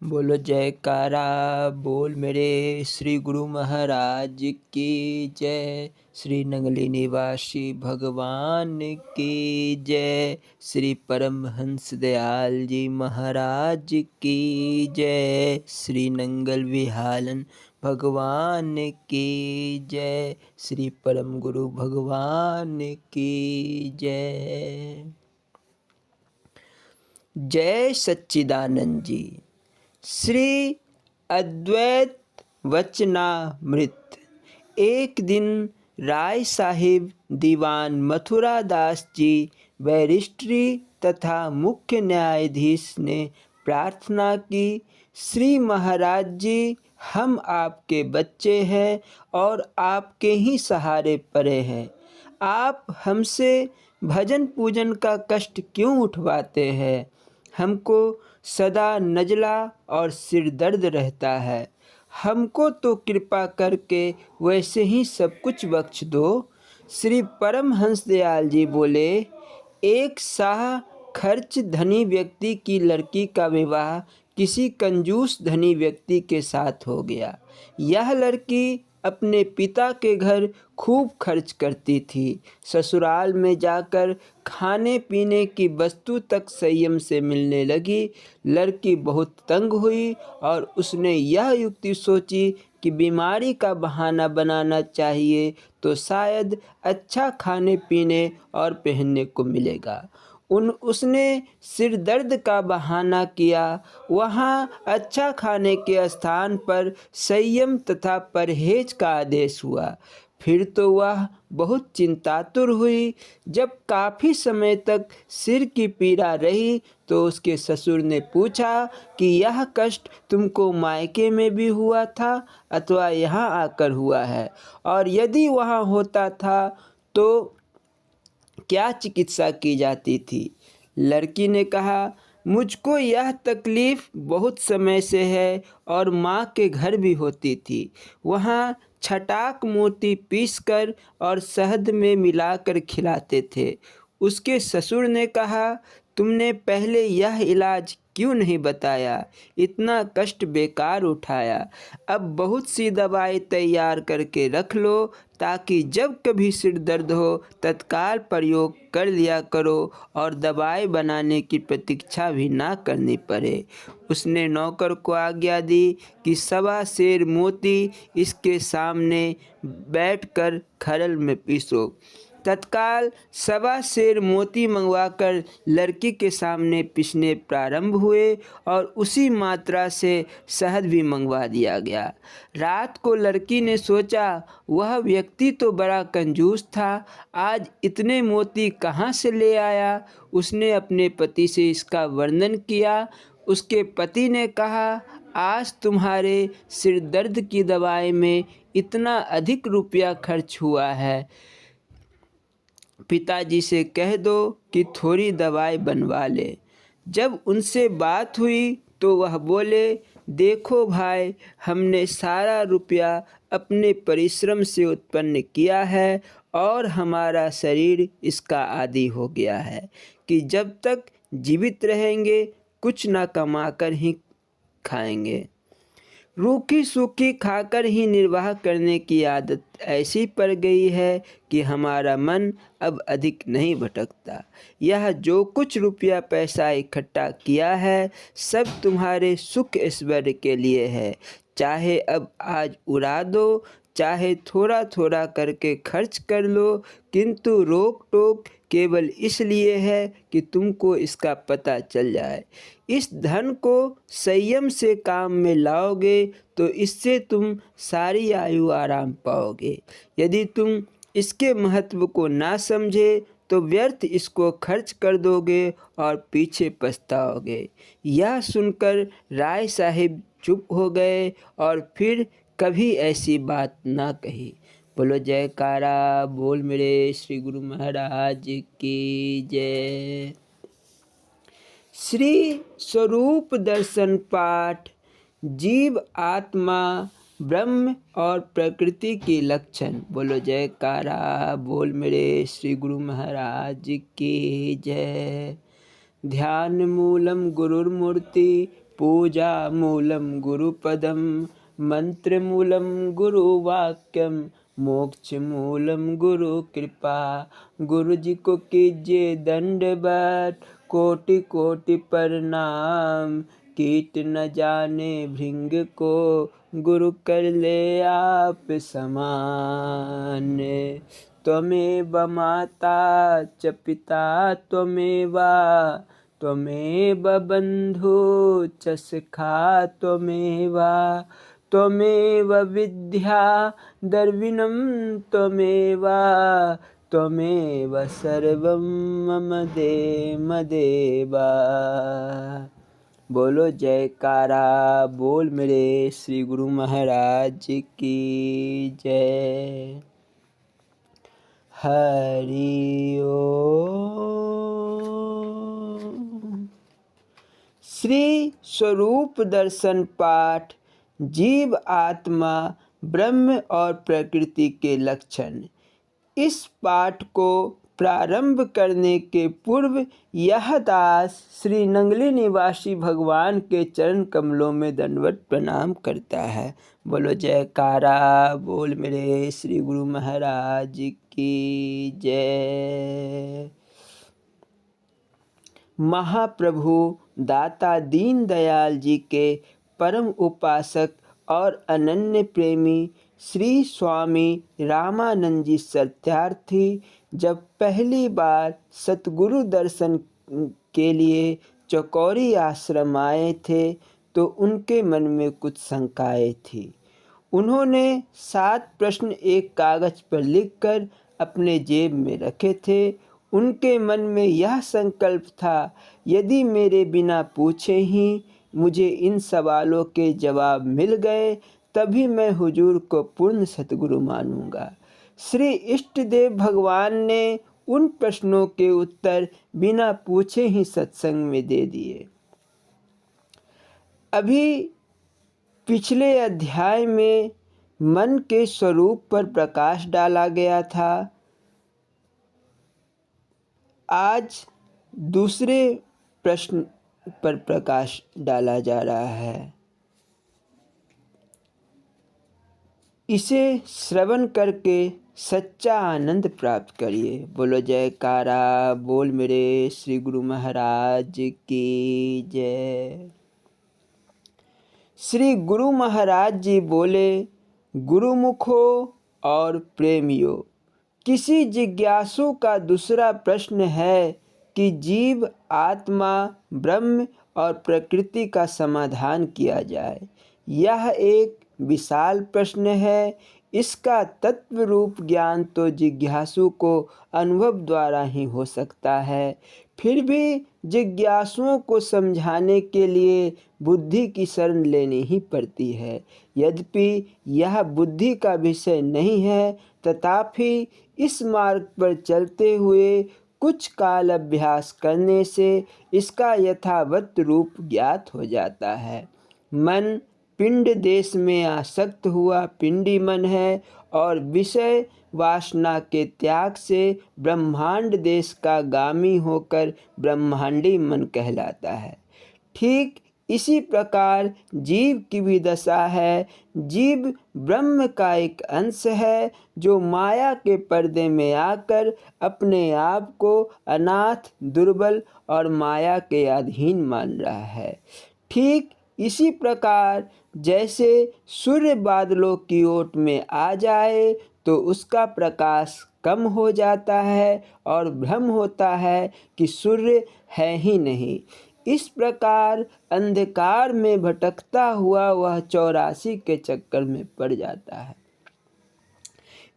बोलो जयकारा बोल मेरे श्री गुरु महाराज की जय। श्री नंगली निवासी भगवान की जय। श्री परमहंस दयाल जी महाराज की जय। श्री नंगल विहालन भगवान की जय। श्री परम गुरु भगवान की जय। जय सच्चिदानंद जी। श्री अद्वैत वचनामृत। एक दिन राय साहिब दीवान मथुरा दास जी बैरिस्ट्री तथा मुख्य न्यायाधीश ने प्रार्थना की, श्री महाराज जी, हम आपके बच्चे हैं और आपके ही सहारे पड़े हैं। आप हमसे भजन पूजन का कष्ट क्यों उठवाते हैं? हमको सदा नज़ला और सिर दर्द रहता है। हमको तो कृपा करके वैसे ही सब कुछ बख्श दो। श्री परमहंस दयाल जी बोले, एक साह खर्च धनी व्यक्ति की लड़की का विवाह किसी कंजूस धनी व्यक्ति के साथ हो गया। यह लड़की अपने पिता के घर खूब खर्च करती थी। ससुराल में जाकर खाने पीने की वस्तु तक संयम से मिलने लगी। लड़की बहुत तंग हुई और उसने यह युक्ति सोची कि बीमारी का बहाना बनाना चाहिए तो शायद अच्छा खाने पीने और पहनने को मिलेगा। उसने सिर दर्द का बहाना किया। वहाँ अच्छा खाने के स्थान पर संयम तथा परहेज का आदेश हुआ। फिर तो वह बहुत चिंतातुर हुई। जब काफ़ी समय तक सिर की पीड़ा रही तो उसके ससुर ने पूछा कि यह कष्ट तुमको मायके में भी हुआ था अथवा यहाँ आकर हुआ है, और यदि वहाँ होता था तो क्या चिकित्सा की जाती थी? लड़की ने कहा, मुझको यह तकलीफ़ बहुत समय से है और माँ के घर भी होती थी। वहाँ छटाक मोती पीसकर और शहद में मिलाकर खिलाते थे। उसके ससुर ने कहा, तुमने पहले यह इलाज क्यों नहीं बताया? इतना कष्ट बेकार उठाया। अब बहुत सी दवाई तैयार करके रख लो ताकि जब कभी सिर दर्द हो तत्काल प्रयोग कर लिया करो और दवाई बनाने की प्रतीक्षा भी ना करनी पड़े। उसने नौकर को आज्ञा दी कि 1.25 सेर मोती इसके सामने बैठकर खरल में पीसो। तत्काल 1.25 सेर मोती मंगवाकर लड़की के सामने पीसने प्रारंभ हुए और उसी मात्रा से शहद भी मंगवा दिया गया। रात को लड़की ने सोचा, वह व्यक्ति तो बड़ा कंजूस था, आज इतने मोती कहाँ से ले आया? उसने अपने पति से इसका वर्णन किया। उसके पति ने कहा, आज तुम्हारे सिर दर्द की दवाई में इतना अधिक रुपया खर्च हुआ है, पिताजी से कह दो कि थोड़ी दवाई बनवा ले। जब उनसे बात हुई तो वह बोले, देखो भाई, हमने सारा रुपया अपने परिश्रम से उत्पन्न किया है और हमारा शरीर इसका आदी हो गया है कि जब तक जीवित रहेंगे कुछ न कमाकर ही खाएंगे। रूखी सूखी खाकर ही निर्वाह करने की आदत ऐसी पड़ गई है कि हमारा मन अब अधिक नहीं भटकता। यह जो कुछ रुपया पैसा इकट्ठा किया है सब तुम्हारे सुख ऐश्वर्य के लिए है। चाहे अब आज उड़ा दो, चाहे थोड़ा थोड़ा करके खर्च कर लो, किंतु रोक टोक केवल इसलिए है कि तुमको इसका पता चल जाए। इस धन को संयम से काम में लाओगे तो इससे तुम सारी आयु आराम पाओगे। यदि तुम इसके महत्व को ना समझे तो व्यर्थ इसको खर्च कर दोगे और पीछे पछताओगे। यह सुनकर राय साहिब चुप हो गए और फिर कभी ऐसी बात ना कही। बोलो जयकारा बोल मेरे श्री गुरु महाराज की जय। श्री स्वरूप दर्शन पाठ। जीव आत्मा ब्रह्म और प्रकृति के लक्षण। बोलो जयकारा बोल मेरे श्री गुरु महाराज की जय। ध्यान मूलम गुरुर्मूर्ति पूजा मूलम गुरुपदम, मंत्र मूलम गुरुवाक्यम, मोक्ष मूलम गुरु कृपा। गुरु जी को कीजिए दंडवत, कोटि कोटि प्रणाम। कीट न जाने भृंग को, गुरु कर ले आप समान। त्वमेव माता च पिता त्वमेव, त्वमेव बंधु च सखा त्वमेव, त्वमेव विद्या द्रविणं त्वमेव, त्वमेव सर्वं मम देव। बोलो जयकारा बोल मेरे श्री गुरु महाराज की जय। हरि ओम। श्री स्वरूप दर्शन पाठ, जीव आत्मा ब्रह्म और प्रकृति के लक्षण। इस पाठ को प्रारंभ करने के पूर्व यह दास श्री नंगली निवासी भगवान के चरण कमलों में दंडवत प्रणाम करता है। बोलो जयकारा बोल मेरे श्री गुरु महाराज की जय। महाप्रभु दाता दीन दयाल जी के परम उपासक और अनन्य प्रेमी श्री स्वामी रामानंद जी सत्यार्थी जब पहली बार सतगुरु दर्शन के लिए चौकोरी आश्रम आए थे तो उनके मन में कुछ शंकाएं थी। उन्होंने 7 प्रश्न एक कागज पर लिखकर अपने जेब में रखे थे। उनके मन में यह संकल्प था, यदि मेरे बिना पूछे ही मुझे इन सवालों के जवाब मिल गए तभी मैं हुजूर को पूर्ण सतगुरु मानूंगा। श्री इष्टदेव भगवान ने उन प्रश्नों के उत्तर बिना पूछे ही सत्संग में दे दिए। अभी पिछले अध्याय में मन के स्वरूप पर प्रकाश डाला गया था। आज दूसरे प्रश्न पर प्रकाश डाला जा रहा है। इसे श्रवण करके सच्चा आनंद प्राप्त करिए। बोलो जयकारा बोल मेरे श्री गुरु महाराज की जय। श्री गुरु महाराज जी बोले, गुरुमुखो और प्रेमियों, किसी जिज्ञासु का दूसरा प्रश्न है कि जीव आत्मा ब्रह्म और प्रकृति का समाधान किया जाए। यह एक विशाल प्रश्न है। इसका तत्व रूप ज्ञान तो जिज्ञासु को अनुभव द्वारा ही हो सकता है। फिर भी जिज्ञासुओं को समझाने के लिए बुद्धि की शरण लेनी ही पड़ती है। यद्यपि यह बुद्धि का विषय नहीं है, तथापि इस मार्ग पर चलते हुए कुछ काल अभ्यास करने से इसका यथावत रूप ज्ञात हो जाता है। मन पिंड देश में आसक्त हुआ पिंडी मन है और विषय वासना के त्याग से ब्रह्मांड देश का गामी होकर ब्रह्मांडी मन कहलाता है। ठीक इसी प्रकार जीव की भी दशा है। जीव ब्रह्म का एक अंश है जो माया के पर्दे में आकर अपने आप को अनाथ, दुर्बल और माया के अधीन मान रहा है। ठीक इसी प्रकार जैसे सूर्य बादलों की ओट में आ जाए तो उसका प्रकाश कम हो जाता है और भ्रम होता है कि सूर्य है ही नहीं। इस प्रकार अंधकार में भटकता हुआ वह 84 के चक्कर में पड़ जाता है।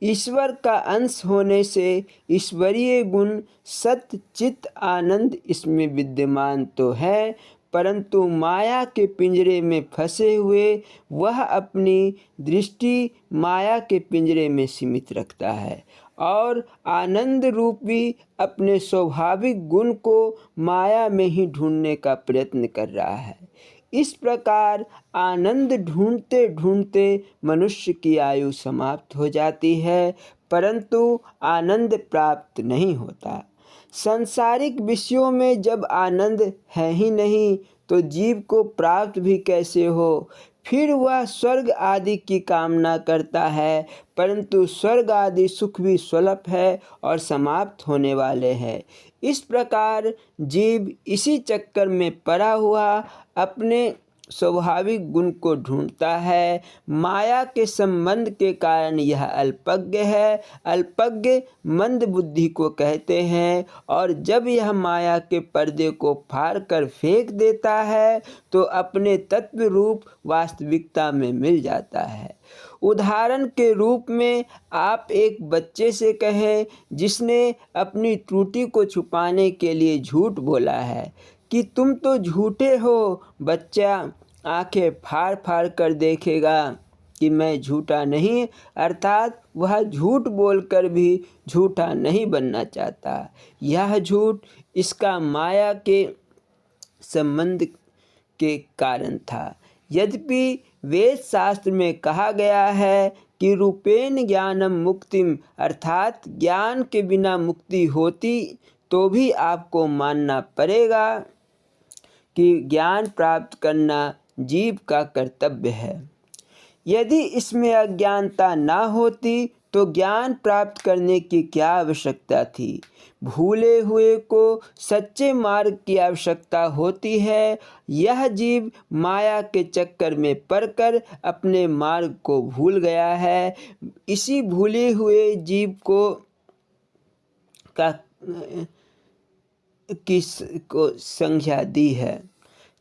ईश्वर का अंश होने से ईश्वरीय गुण सत्य चित्त आनंद इसमें विद्यमान तो है, परंतु माया के पिंजरे में फंसे हुए वह अपनी दृष्टि माया के पिंजरे में सीमित रखता है और आनंद रूपी अपने स्वाभाविक गुण को माया में ही ढूंढने का प्रयत्न कर रहा है। इस प्रकार आनंद ढूंढते ढूंढते मनुष्य की आयु समाप्त हो जाती है, परंतु आनंद प्राप्त नहीं होता। सांसारिक विषयों में जब आनंद है ही नहीं तो जीव को प्राप्त भी कैसे हो। फिर वह स्वर्ग आदि की कामना करता है, परंतु स्वर्ग आदि सुख भी स्वल्प है और समाप्त होने वाले हैं। इस प्रकार जीव इसी चक्कर में पड़ा हुआ अपने स्वाभाविक गुण को ढूंढता है। माया के संबंध के कारण यह अल्पज्ञ है। अल्पज्ञ मंद बुद्धि को कहते हैं, और जब यह माया के पर्दे को फाड़ कर फेंक देता है तो अपने तत्व रूप वास्तविकता में मिल जाता है। उदाहरण के रूप में आप एक बच्चे से कहें जिसने अपनी त्रुटि को छुपाने के लिए झूठ बोला है कि तुम तो झूठे हो। बच्चा आंखें फाड़ फाड़ कर देखेगा कि मैं झूठा नहीं, अर्थात वह झूठ बोलकर भी झूठा नहीं बनना चाहता। यह झूठ इसका माया के संबंध के कारण था। यद्यपि वेद शास्त्र में कहा गया है कि रूपेण ज्ञानम मुक्तिम, अर्थात ज्ञान के बिना मुक्ति होती, तो भी आपको मानना पड़ेगा कि ज्ञान प्राप्त करना जीव का कर्तव्य है। यदि इसमें अज्ञानता ना होती तो ज्ञान प्राप्त करने की क्या आवश्यकता थी। भूले हुए को सच्चे मार्ग की आवश्यकता होती है। यह जीव माया के चक्कर में पड़कर अपने मार्ग को भूल गया है। इसी भूले हुए जीव को संज्ञा दी है।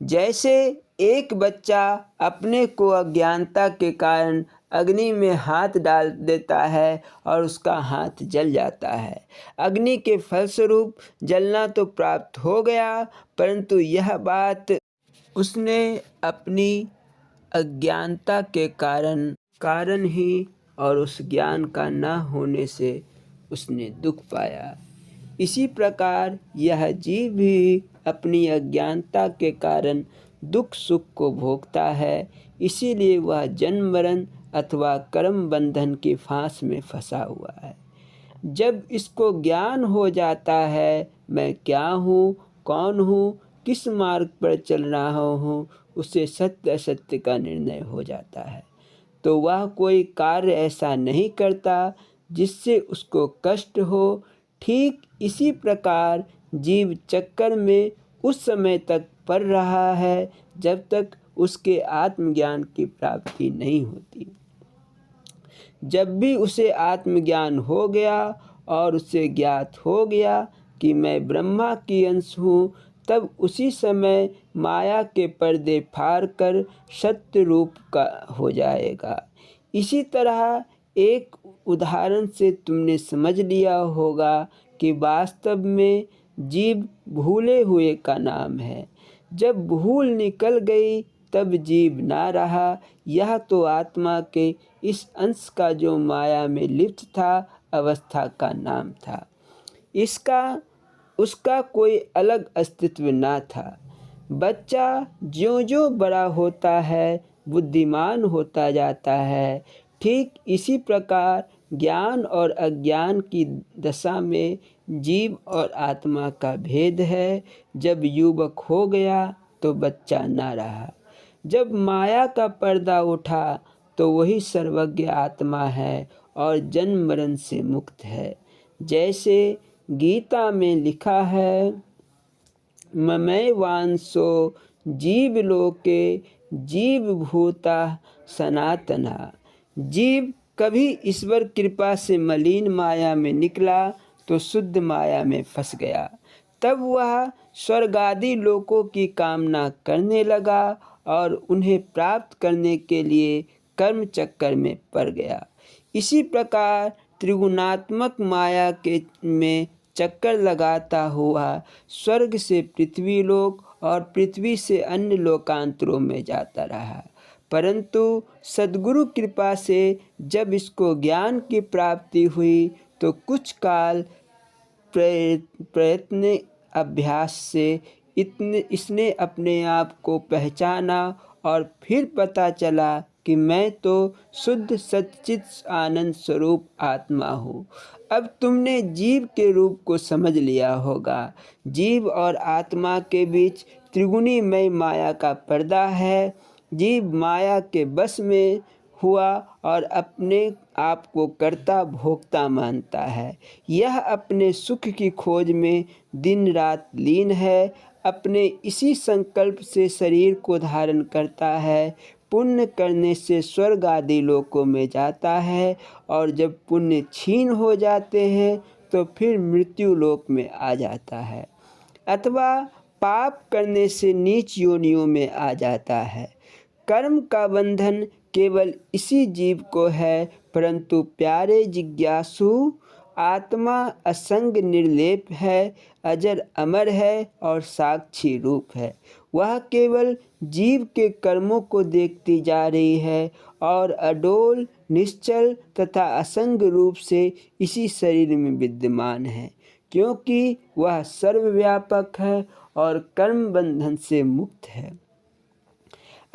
जैसे एक बच्चा अपने को अज्ञानता के कारण अग्नि में हाथ डाल देता है और उसका हाथ जल जाता है। अग्नि के फलस्वरूप जलना तो प्राप्त हो गया, परंतु यह बात उसने अपनी अज्ञानता के कारण ही और उस ज्ञान का न होने से उसने दुख पाया। इसी प्रकार यह जीव भी अपनी अज्ञानता के कारण दुख सुख को भोगता है। इसीलिए वह जन्म मरण अथवा कर्म बंधन की फांस में फंसा हुआ है। जब इसको ज्ञान हो जाता है मैं क्या हूँ, कौन हूँ, किस मार्ग पर चल रहा हूँ, उसे सत्य असत्य का निर्णय हो जाता है। तो वह कोई कार्य ऐसा नहीं करता जिससे उसको कष्ट हो। ठीक इसी प्रकार जीव चक्कर में उस समय तक पड़ रहा है जब तक उसके आत्मज्ञान की प्राप्ति नहीं होती। जब भी उसे आत्मज्ञान हो गया और उसे ज्ञात हो गया कि मैं ब्रह्मा की अंश हूँ, तब उसी समय माया के पर्दे फाड़ कर सत्य रूप का हो जाएगा। इसी तरह एक उदाहरण से तुमने समझ लिया होगा कि वास्तव में जीव भूले हुए का नाम है। जब भूल निकल गई तब जीव ना रहा। यह तो आत्मा के इस अंश का जो माया में लिप्त था अवस्था का नाम था। उसका कोई अलग अस्तित्व ना था। बच्चा ज्यों ज्यों बड़ा होता है बुद्धिमान होता जाता है। ठीक इसी प्रकार ज्ञान और अज्ञान की दशा में जीव और आत्मा का भेद है। जब युवक हो गया तो बच्चा ना रहा। जब माया का पर्दा उठा तो वही सर्वज्ञ आत्मा है और जन्म मरण से मुक्त है। जैसे गीता में लिखा है, ममैव वांसो जीवलोके जीवभूता सनातना। जीव कभी ईश्वर कृपा से मलिन माया में निकला तो शुद्ध माया में फंस गया। तब वह स्वर्गादि लोकों की कामना करने लगा और उन्हें प्राप्त करने के लिए कर्म चक्कर में पड़ गया। इसी प्रकार त्रिगुणात्मक माया के में चक्कर लगाता हुआ स्वर्ग से पृथ्वी लोक और पृथ्वी से अन्य लोकांतरों में जाता रहा। परंतु सद्गुरु कृपा से जब इसको ज्ञान की प्राप्ति हुई तो कुछ काल प्रयत्न अभ्यास से इसने अपने आप को पहचाना और फिर पता चला कि मैं तो शुद्ध सच्चित आनंद स्वरूप आत्मा हूँ। अब तुमने जीव के रूप को समझ लिया होगा। जीव और आत्मा के बीच त्रिगुणीमय माया का पर्दा है। जीव माया के बस में हुआ और अपने आप को कर्ता भोक्ता मानता है। यह अपने सुख की खोज में दिन रात लीन है। अपने इसी संकल्प से शरीर को धारण करता है। पुण्य करने से स्वर्ग आदि लोकों में जाता है और जब पुण्य क्षीण हो जाते हैं तो फिर मृत्यु लोक में आ जाता है, अथवा पाप करने से नीच योनियों में आ जाता है। कर्म का बंधन केवल इसी जीव को है, परंतु प्यारे जिज्ञासु, आत्मा असंग निर्लेप है, अजर अमर है और साक्षी रूप है। वह केवल जीव के कर्मों को देखती जा रही है और अडोल, निश्चल तथा असंग रूप से इसी शरीर में विद्यमान है, क्योंकि वह सर्वव्यापक है और कर्म बंधन से मुक्त है।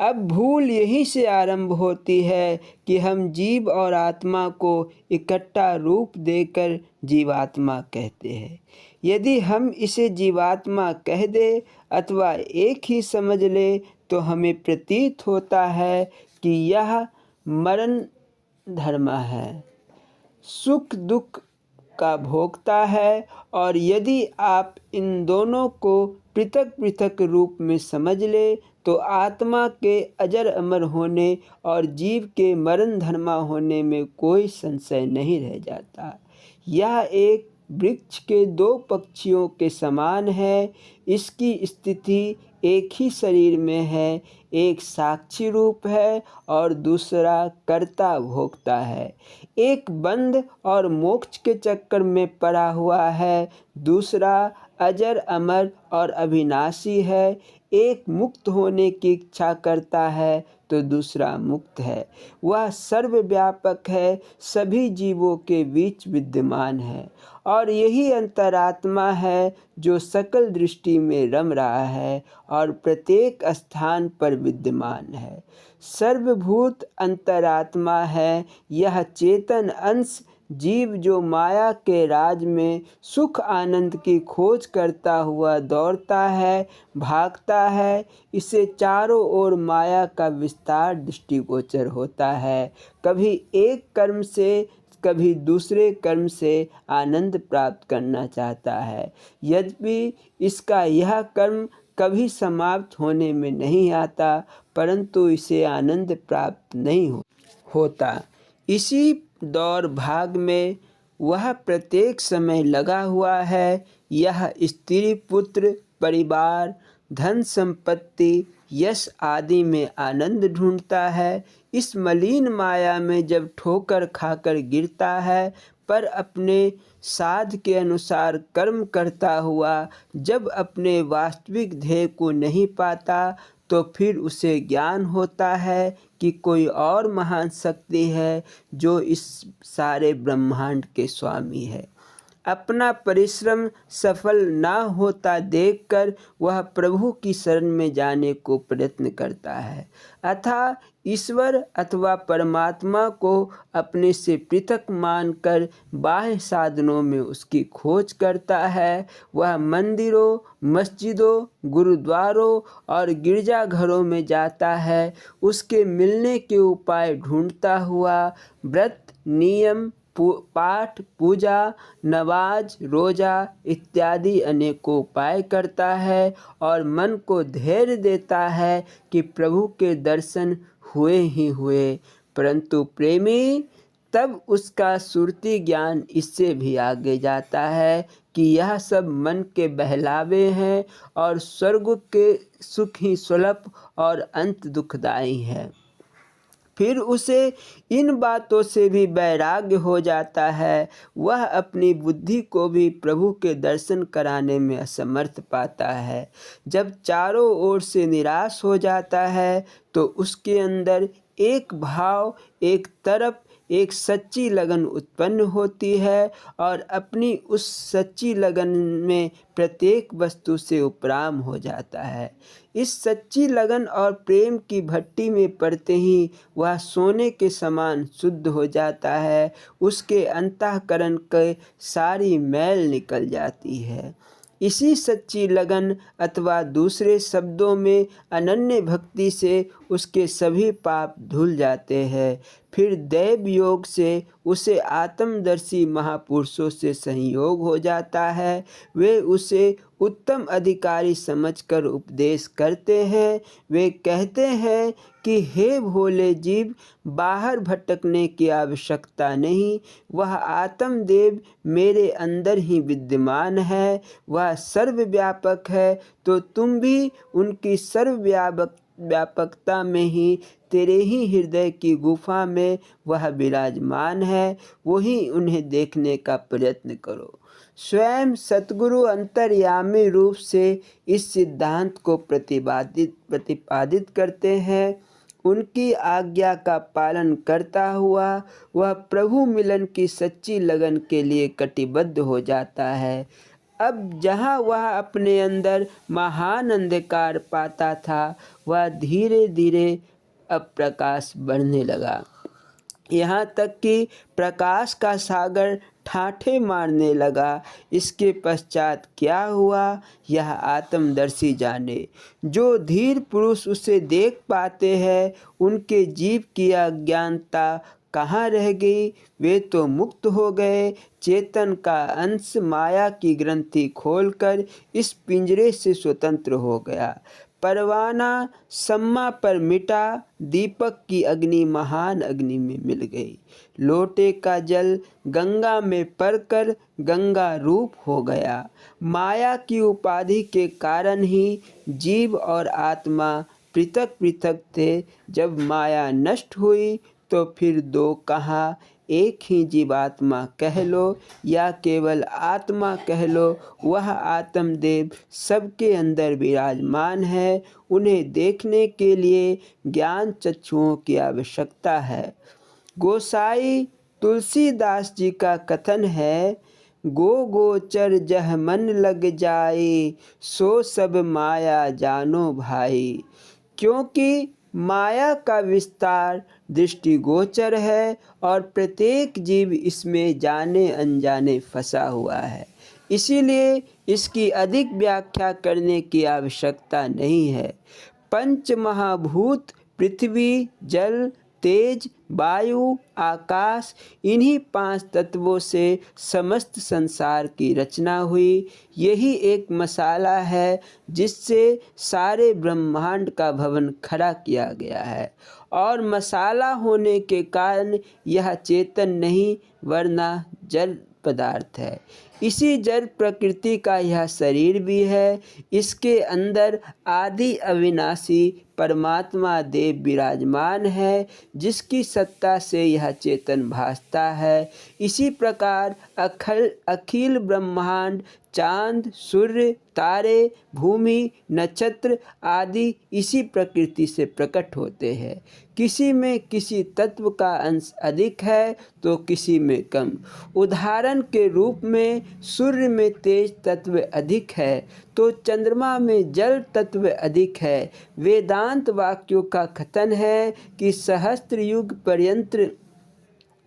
अब भूल यहीं से आरंभ होती है कि हम जीव और आत्मा को इकट्ठा रूप देकर जीवात्मा कहते हैं। यदि हम इसे जीवात्मा कह दे अथवा एक ही समझ ले तो हमें प्रतीत होता है कि यह मरण धर्म है, सुख दुख का भोगता है। और यदि आप इन दोनों को पृथक पृथक रूप में समझ ले तो आत्मा के अजर अमर होने और जीव के मरण धर्मा होने में कोई संशय नहीं रह जाता। यह एक वृक्ष के दो पक्षियों के समान है। इसकी स्थिति एक ही शरीर में है। एक साक्षी रूप है और दूसरा कर्ता भोक्ता है। एक बंध और मोक्ष के चक्कर में पड़ा हुआ है, दूसरा अजर अमर और अविनाशी है। एक मुक्त होने की इच्छा करता है तो दूसरा मुक्त है। वह सर्वव्यापक है, सभी जीवों के बीच विद्यमान है और यही अंतरात्मा है जो सकल दृष्टि में रम रहा है और प्रत्येक स्थान पर विद्यमान है। सर्वभूत अंतरात्मा है यह चेतन अंश जीव जो माया के राज में सुख आनंद की खोज करता हुआ दौड़ता है, भागता है। इसे चारों ओर माया का विस्तार दृष्टिगोचर होता है। कभी एक कर्म से कभी दूसरे कर्म से आनंद प्राप्त करना चाहता है, यद्यपि इसका यह कर्म कभी समाप्त होने में नहीं आता, परंतु इसे आनंद प्राप्त नहीं होता। इसी दौड़ भाग में वह प्रत्येक समय लगा हुआ है। यह स्त्री पुत्र परिवार धन संपत्ति यश आदि में आनंद ढूंढता है। इस मलिन माया में जब ठोकर खाकर गिरता है, पर अपने साध के अनुसार कर्म करता हुआ जब अपने वास्तविक ध्येय को नहीं पाता तो फिर उसे ज्ञान होता है कि कोई और महान शक्ति है जो इस सारे ब्रह्मांड के स्वामी है। अपना परिश्रम सफल ना होता देखकर वह प्रभु की शरण में जाने को प्रयत्न करता है, अतः ईश्वर अथवा परमात्मा को अपने से पृथक मानकर बाह्य साधनों में उसकी खोज करता है। वह मंदिरों, मस्जिदों, गुरुद्वारों और गिरजाघरों में जाता है। उसके मिलने के उपाय ढूंढता हुआ व्रत, नियम, पाठ, पूजा, नमाज, रोजा इत्यादि अनेकों उपाय करता है और मन को धैर्य देता है कि प्रभु के दर्शन हुए ही हुए। परंतु प्रेमी तब उसका सुरती ज्ञान इससे भी आगे जाता है कि यह सब मन के बहलावे हैं और स्वर्ग के सुख ही सुलभ और अंत दुखदायी है। फिर उसे इन बातों से भी वैराग्य हो जाता है। वह अपनी बुद्धि को भी प्रभु के दर्शन कराने में असमर्थ पाता है। जब चारों ओर से निराश हो जाता है तो उसके अंदर एक भाव, एक तरफ एक सच्ची लगन उत्पन्न होती है और अपनी उस सच्ची लगन में प्रत्येक वस्तु से उपराम हो जाता है। इस सच्ची लगन और प्रेम की भट्टी में पड़ते ही वह सोने के समान शुद्ध हो जाता है। उसके अंतःकरण के सारी मैल निकल जाती है। इसी सच्ची लगन अथवा दूसरे शब्दों में अनन्य भक्ति से उसके सभी पाप धुल जाते हैं। फिर दैव योग से उसे आत्मदर्शी महापुरुषों से संयोग हो जाता है। वे उसे उत्तम अधिकारी समझकर उपदेश करते हैं। वे कहते हैं कि हे भोले जीव, बाहर भटकने की आवश्यकता नहीं। वह आत्मदेव मेरे अंदर ही विद्यमान है। वह सर्वव्यापक है, तो तुम भी उनकी व्यापकता में ही, तेरे ही हृदय की गुफा में वह विराजमान है। वही उन्हें देखने का प्रयत्न करो। स्वयं सतगुरु अंतर्यामी रूप से इस सिद्धांत को प्रतिपादित करते हैं। उनकी आज्ञा का पालन करता हुआ वह प्रभु मिलन की सच्ची लगन के लिए कटिबद्ध हो जाता है। अब जहाँ वह अपने अंदर महान अंधकार पाता था, वह धीरे धीरे अब प्रकाश बढ़ने लगा, यहाँ तक कि प्रकाश का सागर ठाठे मारने लगा। इसके पश्चात क्या हुआ, यह आत्मदर्शी जाने। जो धीर पुरुष उसे देख पाते हैं, उनके जीव की अज्ञानता कहाँ रह गई? वे तो मुक्त हो गए। चेतन का अंश माया की ग्रंथि खोलकर इस पिंजरे से स्वतंत्र हो गया। परवाना सम्मा पर मिटा, दीपक की अग्नि महान अग्नि में मिल गई। लोटे का जल गंगा में पड़कर गंगा रूप हो गया। माया की उपाधि के कारण ही जीव और आत्मा पृथक पृथक थे। जब माया नष्ट हुई तो फिर दो कहाँ, एक ही जीवात्मा कह लो या केवल आत्मा कह लो, वह आत्मदेव सबके अंदर विराजमान है। उन्हें देखने के लिए ज्ञान चक्षुओं की आवश्यकता है। गोसाई तुलसीदास जी का कथन है, गोचर जह मन लग जाए, सो सब माया जानो भाई। क्योंकि माया का विस्तार दृष्टिगोचर है और प्रत्येक जीव इसमें जाने अनजाने फंसा हुआ है। इसीलिए इसकी अधिक व्याख्या करने की आवश्यकता नहीं है। पंच महाभूत पृथ्वी, जल, तेज, वायु, आकाश, इन्हीं 5 तत्वों से समस्त संसार की रचना हुई। यही एक मसाला है जिससे सारे ब्रह्मांड का भवन खड़ा किया गया है। और मसाला होने के कारण यह चेतन नहीं वरना जड़ पदार्थ है। इसी जड़ प्रकृति का यह शरीर भी है। इसके अंदर आदि अविनाशी परमात्मा देव विराजमान है, जिसकी सत्ता से यह चेतन भासता है। इसी प्रकार अखिल ब्रह्मांड, चांद, सूर्य, तारे, भूमि, नक्षत्र आदि इसी प्रकृति से प्रकट होते हैं। किसी में किसी तत्व का अंश अधिक है तो किसी में कम। उदाहरण के रूप में सूर्य में तेज तत्व अधिक है तो चंद्रमा में जल तत्व अधिक है। वेदांत वाक्यों का कथन है कि सहस्त्र युग पर्यंत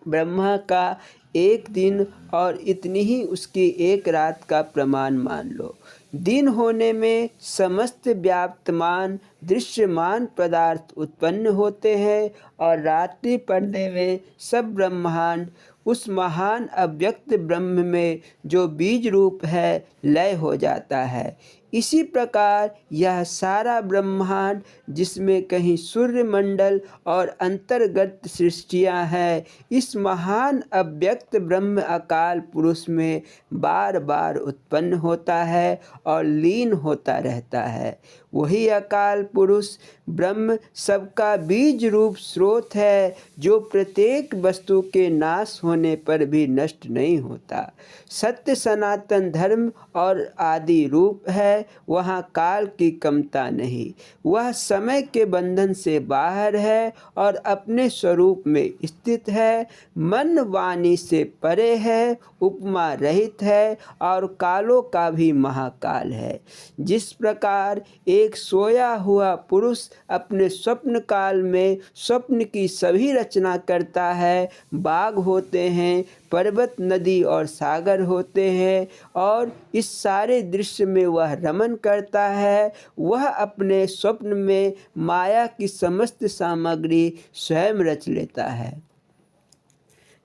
ब्रह्मा का एक दिन और इतनी ही उसकी एक रात का प्रमाण मान लो। दिन होने में समस्त व्याप्तमान दृश्यमान पदार्थ उत्पन्न होते हैं और रात्रि पड़ने में सब ब्रह्मांड उस महान अव्यक्त ब्रह्म में जो बीज रूप है लय हो जाता है। इसी प्रकार यह सारा ब्रह्मांड, जिसमें कहीं सूर्य मंडल और अंतर्गत सृष्टियां हैं, इस महान अव्यक्त ब्रह्म अकाल पुरुष में बार बार उत्पन्न होता है और लीन होता रहता है। वही अकाल पुरुष ब्रह्म सबका बीज रूप स्रोत है, जो प्रत्येक वस्तु के नाश होने पर भी नष्ट नहीं होता। सत्य सनातन धर्म और आदि रूप है, वहाँ काल की कमता नहीं। वह समय के बंधन से बाहर है और अपने स्वरूप में स्थित है। मन वाणी से परे है, उपमा रहित है और कालों का भी महाकाल है। जिस प्रकार एक सोया हुआ पुरुष अपने स्वप्न काल में स्वप्न की सभी रचना करता है, बाग होते हैं, पर्वत, नदी और सागर होते हैं, और इस सारे दृश्य में वह रमन करता है, वह अपने स्वप्न में माया की समस्त सामग्री स्वयं रच लेता है।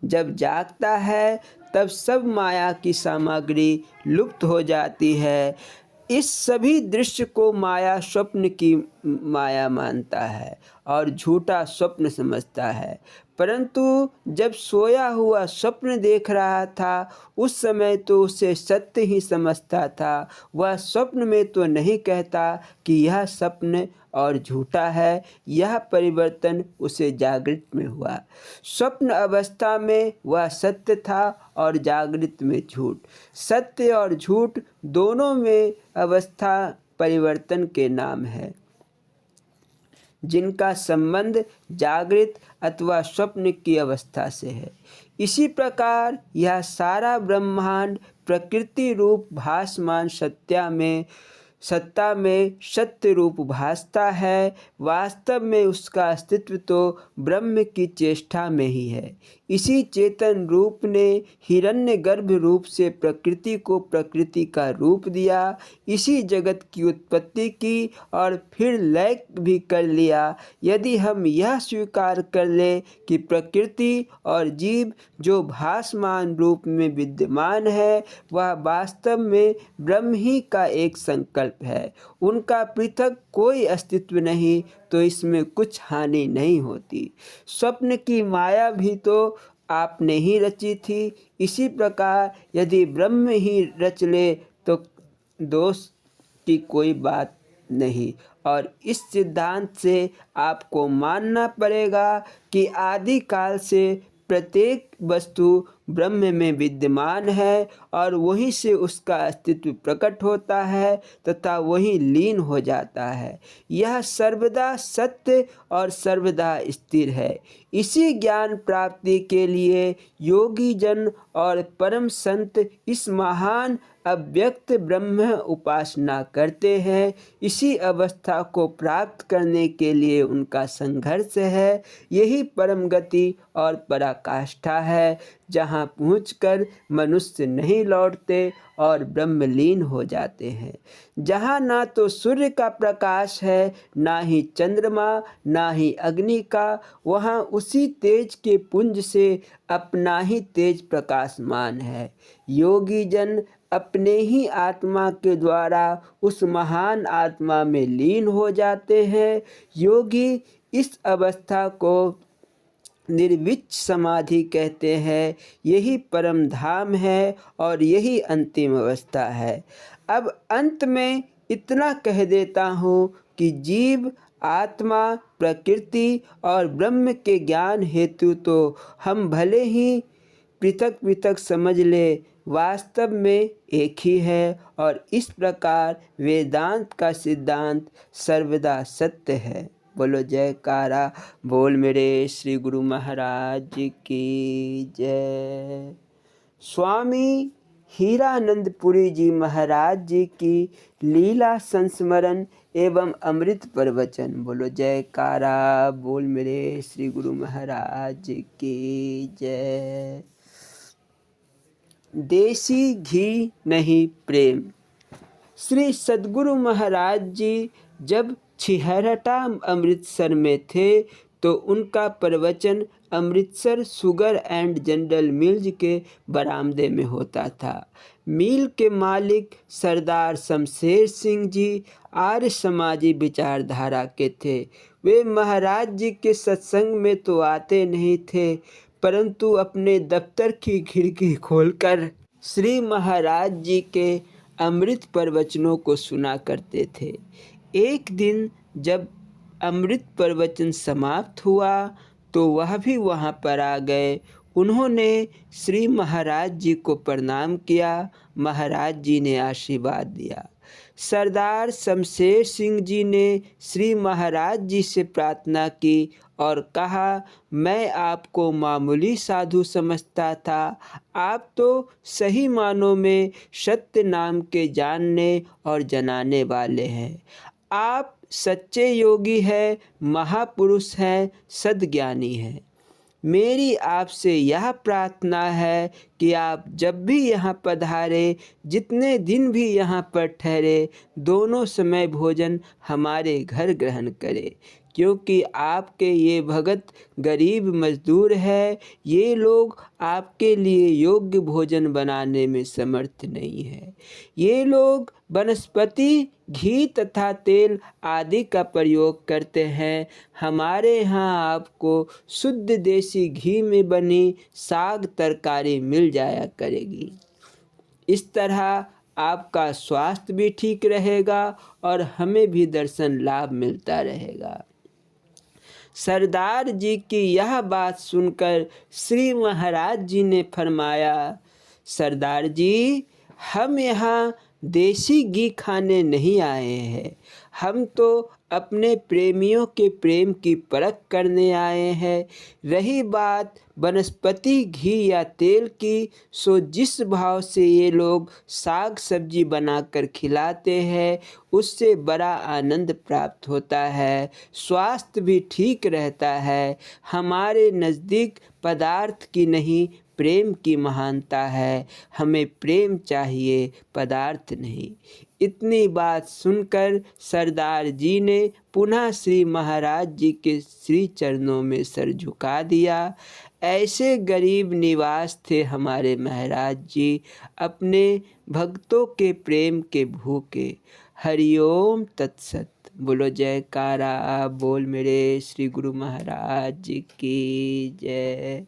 जब जागता है तब सब माया की सामग्री लुप्त हो जाती है। इस सभी दृश्य को माया स्वप्न की माया मानता है और झूठा स्वप्न समझता है। परंतु जब सोया हुआ स्वप्न देख रहा था, उस समय तो उसे सत्य ही समझता था। वह स्वप्न में तो नहीं कहता कि यह स्वप्न और झूठा है। यह परिवर्तन उसे जागृत में हुआ। स्वप्न अवस्था में वह सत्य था और जागृत में झूठ। सत्य और झूठ दोनों में अवस्था परिवर्तन के नाम है, जिनका संबंध जागृत अथवा स्वप्न की अवस्था से है। इसी प्रकार यह सारा ब्रह्मांड प्रकृति रूप भासमान सत्ता में सत्य रूप भासता है। वास्तव में उसका अस्तित्व तो ब्रह्म की चेष्टा में ही है। इसी चेतन रूप ने हिरण्यगर्भ रूप से प्रकृति को प्रकृति का रूप दिया, इसी जगत की उत्पत्ति की और फिर लय भी कर लिया। यदि हम यह स्वीकार कर ले कि प्रकृति और जीव जो भासमान रूप में विद्यमान है, वह वास्तव में ब्रह्म ही का एक संकल्प है, उनका पृथक कोई अस्तित्व नहीं, तो इसमें कुछ हानि नहीं होती। स्वप्न की माया भी तो आपने ही रची थी। इसी प्रकार यदि ब्रह्म ही रच ले तो दोष की कोई बात नहीं। और इस सिद्धांत से आपको मानना पड़ेगा कि आदि काल से प्रत्येक वस्तु ब्रह्म में विद्यमान है और वहीं से उसका अस्तित्व प्रकट होता है तथा वहीं लीन हो जाता है। यह सर्वदा सत्य और सर्वदा स्थिर है। इसी ज्ञान प्राप्ति के लिए योगी जन और परम संत इस महान अव्यक्त ब्रह्म उपासना करते हैं। इसी अवस्था को प्राप्त करने के लिए उनका संघर्ष है। यही परम गति और पराकाष्ठा है, जहाँ पहुंचकर मनुष्य नहीं लौटते और ब्रह्मलीन हो जाते हैं। जहाँ ना तो सूर्य का प्रकाश है, ना ही चंद्रमा, ना ही अग्नि का, वहाँ उसी तेज के पुंज से अपना ही तेज प्रकाशमान है। योगी जन अपने ही आत्मा के द्वारा उस महान आत्मा में लीन हो जाते हैं। योगी इस अवस्था को निर्विच्छ समाधि कहते हैं। यही परम धाम है और यही अंतिम अवस्था है। अब अंत में इतना कह देता हूँ कि जीव, आत्मा, प्रकृति और ब्रह्म के ज्ञान हेतु तो हम भले ही पृथक पृथक समझ ले, वास्तव में एक ही है और इस प्रकार वेदांत का सिद्धांत सर्वदा सत्य है। बोलो जयकारा बोल मेरे श्री गुरु महाराज की जय। स्वामी हीरानंदपुरी जी महाराज जी की लीला संस्मरण एवं अमृत प्रवचन। बोलो जयकारा बोल मेरे श्री गुरु महाराज की जय। देसी घी नहीं प्रेम। श्री सद्गुरु महाराज जी जब छिहरटा अमृतसर में थे तो उनका प्रवचन Amritsar sugar and general mills के बरामदे में होता था। मिल के मालिक सरदार शमशेर सिंह जी आर्य समाजी विचारधारा के थे। वे महाराज जी के सत्संग में तो आते नहीं थे, परंतु अपने दफ्तर की खिड़की खोलकर श्री महाराज जी के अमृत प्रवचनों को सुना करते थे। एक दिन जब अमृत प्रवचन समाप्त हुआ तो वह भी वहाँ पर आ गए। उन्होंने श्री महाराज जी को प्रणाम किया। महाराज जी ने आशीर्वाद दिया। सरदार शमशेर सिंह जी ने श्री महाराज जी से प्रार्थना की और कहा, मैं आपको मामूली साधु समझता था, आप तो सही मानों में सत्य नाम के जानने और जनाने वाले हैं। आप सच्चे योगी हैं, महापुरुष हैं, सद्ज्ञानी हैं। मेरी आपसे यह प्रार्थना है कि आप जब भी यहाँ पधारे, जितने दिन भी यहाँ पर ठहरे, दोनों समय भोजन हमारे घर ग्रहण करें, क्योंकि आपके ये भगत गरीब मजदूर है। ये लोग आपके लिए योग्य भोजन बनाने में समर्थ नहीं है। ये लोग वनस्पति घी तथा तेल आदि का प्रयोग करते हैं। हमारे यहाँ आपको शुद्ध देसी घी में बनी साग तरकारी मिल जाया करेगी। इस तरह आपका स्वास्थ्य भी ठीक रहेगा और हमें भी दर्शन लाभ मिलता रहेगा। सरदार जी की यह बात सुनकर श्री महाराज जी ने फरमाया, सरदार जी, हम यहाँ देसी घी खाने नहीं आए हैं, हम तो अपने प्रेमियों के प्रेम की परख करने आए हैं। रही बात वनस्पति घी या तेल की, सो जिस भाव से ये लोग साग सब्जी बनाकर खिलाते हैं, उससे बड़ा आनंद प्राप्त होता है, स्वास्थ्य भी ठीक रहता है। हमारे नज़दीक पदार्थ की नहीं, प्रेम की महानता है। हमें प्रेम चाहिए, पदार्थ नहीं। इतनी बात सुनकर सरदार जी ने पुनः श्री महाराज जी के श्री चरणों में सर झुका दिया। ऐसे गरीब निवास थे हमारे महाराज जी, अपने भक्तों के प्रेम के भूखे। हरिओम तत्सत। बोलो जयकारा बोल मेरे श्री गुरु महाराज जी की जय।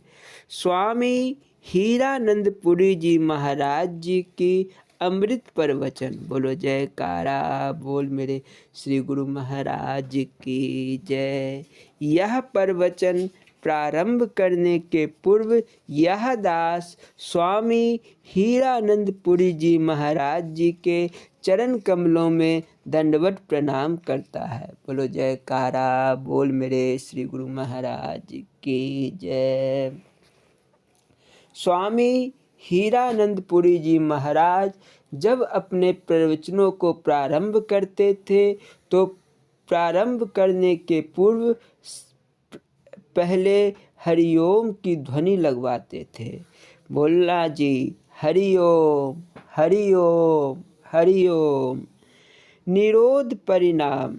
स्वामी हीरानंदपुरी जी महाराज जी की अमृत प्रवचन। बोलो जयकारा बोल मेरे श्री गुरु महाराज जी की जय। यह प्रवचन प्रारंभ करने के पूर्व यह दास स्वामी हीरानंदपुरी जी महाराज जी के चरण कमलों में दंडवत प्रणाम करता है। बोलो जयकारा बोल मेरे श्री गुरु महाराज जी की जय। स्वामी हीरानंदपुरी जी महाराज जब अपने प्रवचनों को प्रारंभ करते थे तो प्रारंभ करने के पूर्व पहले हरिओम की ध्वनि लगवाते थे। बोलना जी, हरिओम हरिओम हरिओम। निरोध परिणाम।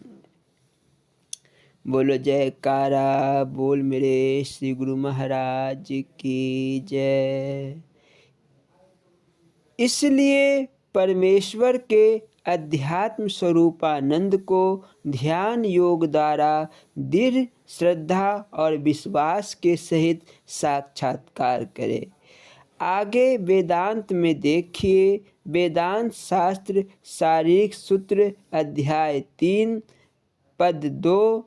बोलो जयकारा बोल मेरे श्री गुरु महाराज जी की जय। इसलिए परमेश्वर के अध्यात्म स्वरूपानंद को ध्यान योग द्वारा दृढ़ श्रद्धा और विश्वास के सहित साक्षात्कार करें। आगे वेदांत में देखिए। वेदांत शास्त्र शारीरिक सूत्र अध्याय 3 पद 2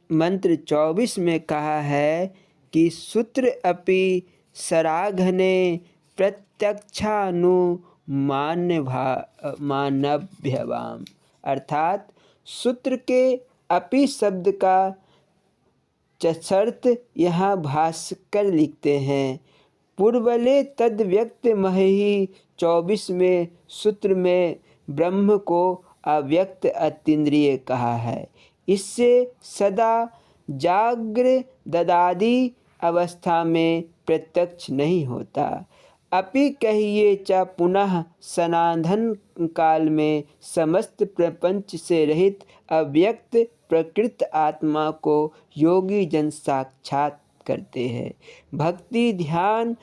मंत्र 24 में कहा है कि सूत्र अपि सराघने प्रत्यक्षानुमानभ्यवाम, अर्थात सूत्र के अपि शब्द का चर्थ यहाँ भास्कर लिखते हैं। पूर्वले तद व्यक्त महि 24 में सूत्र में ब्रह्म को अव्यक्त अतीन्द्रिय कहा है। इससे सदा जाग्र ददादि अवस्था में प्रत्यक्ष नहीं होता। अपि कहिए च पुनः सनातन काल में समस्त प्रपंच से रहित अव्यक्त प्रकृत आत्मा को योगी जन साक्षात करते हैं। भक्ति ध्यान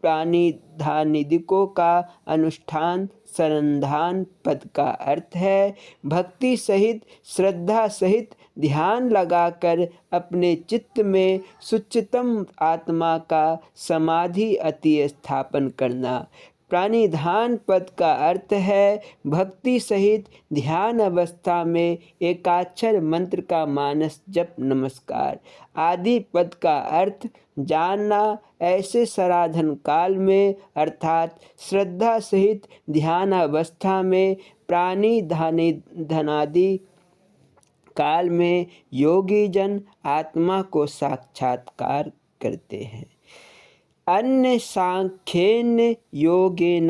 प्राणिधानिदिकों का अनुष्ठान संधान पद का अर्थ है भक्ति सहित श्रद्धा सहित ध्यान लगाकर अपने चित्त में सुच्चतम आत्मा का समाधि अति स्थापन करना। प्राणिधान पद का अर्थ है भक्ति सहित ध्यान अवस्था में एकाक्षर मंत्र का मानस जप नमस्कार। आदि पद का अर्थ जानना ऐसे सराधन काल में अर्थात श्रद्धा सहित ध्यान अवस्था में प्राणी धनादि काल में योगी जन आत्मा को साक्षात्कार करते हैं। अन्य सांख्येन योगेन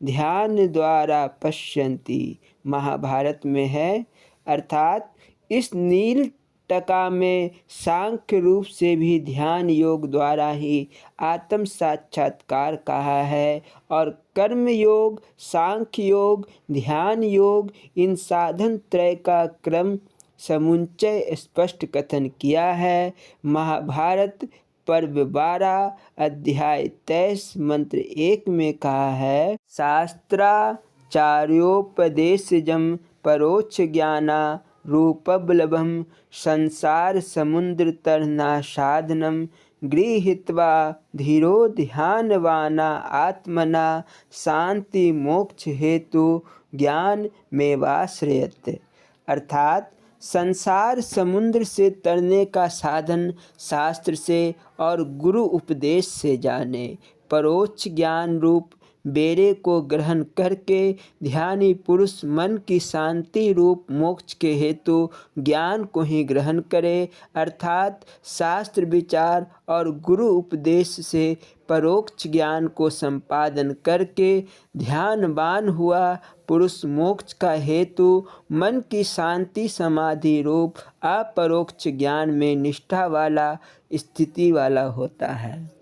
ध्यान द्वारा पश्यन्ति महाभारत में है, अर्थात इस नील टका में सांख्य रूप से भी ध्यान योग द्वारा ही आत्म साक्षात्कार कहा है और कर्म योग, सांख्य योग, ध्यान योग इन साधन त्रय का क्रम समुच्चय स्पष्ट कथन किया है। महाभारत पर्व 12 अध्याय 23 मंत्र 1 में कहा है शास्त्राचार्योपदेशजम परोक्ष ज्ञाना रूपबलभम संसार समुद्र तरना साधनम गृहीत्वा धीरो ध्यानवाना आत्मना शांति मोक्ष हेतु ज्ञान मेवाश्रयत। अर्थात संसार समुद्र से तरने का साधन शास्त्र से और गुरु उपदेश से जाने। परोक्ष ज्ञान रूप बेरे को ग्रहण करके ध्यानी पुरुष मन की शांति रूप मोक्ष के हेतु ज्ञान को ही ग्रहण करे, अर्थात शास्त्र विचार और गुरु उपदेश से परोक्ष ज्ञान को संपादन करके ध्यानवान हुआ पुरुष मोक्ष का हेतु मन की शांति समाधि रूप अपरोक्ष ज्ञान में निष्ठा वाला स्थिति वाला होता है।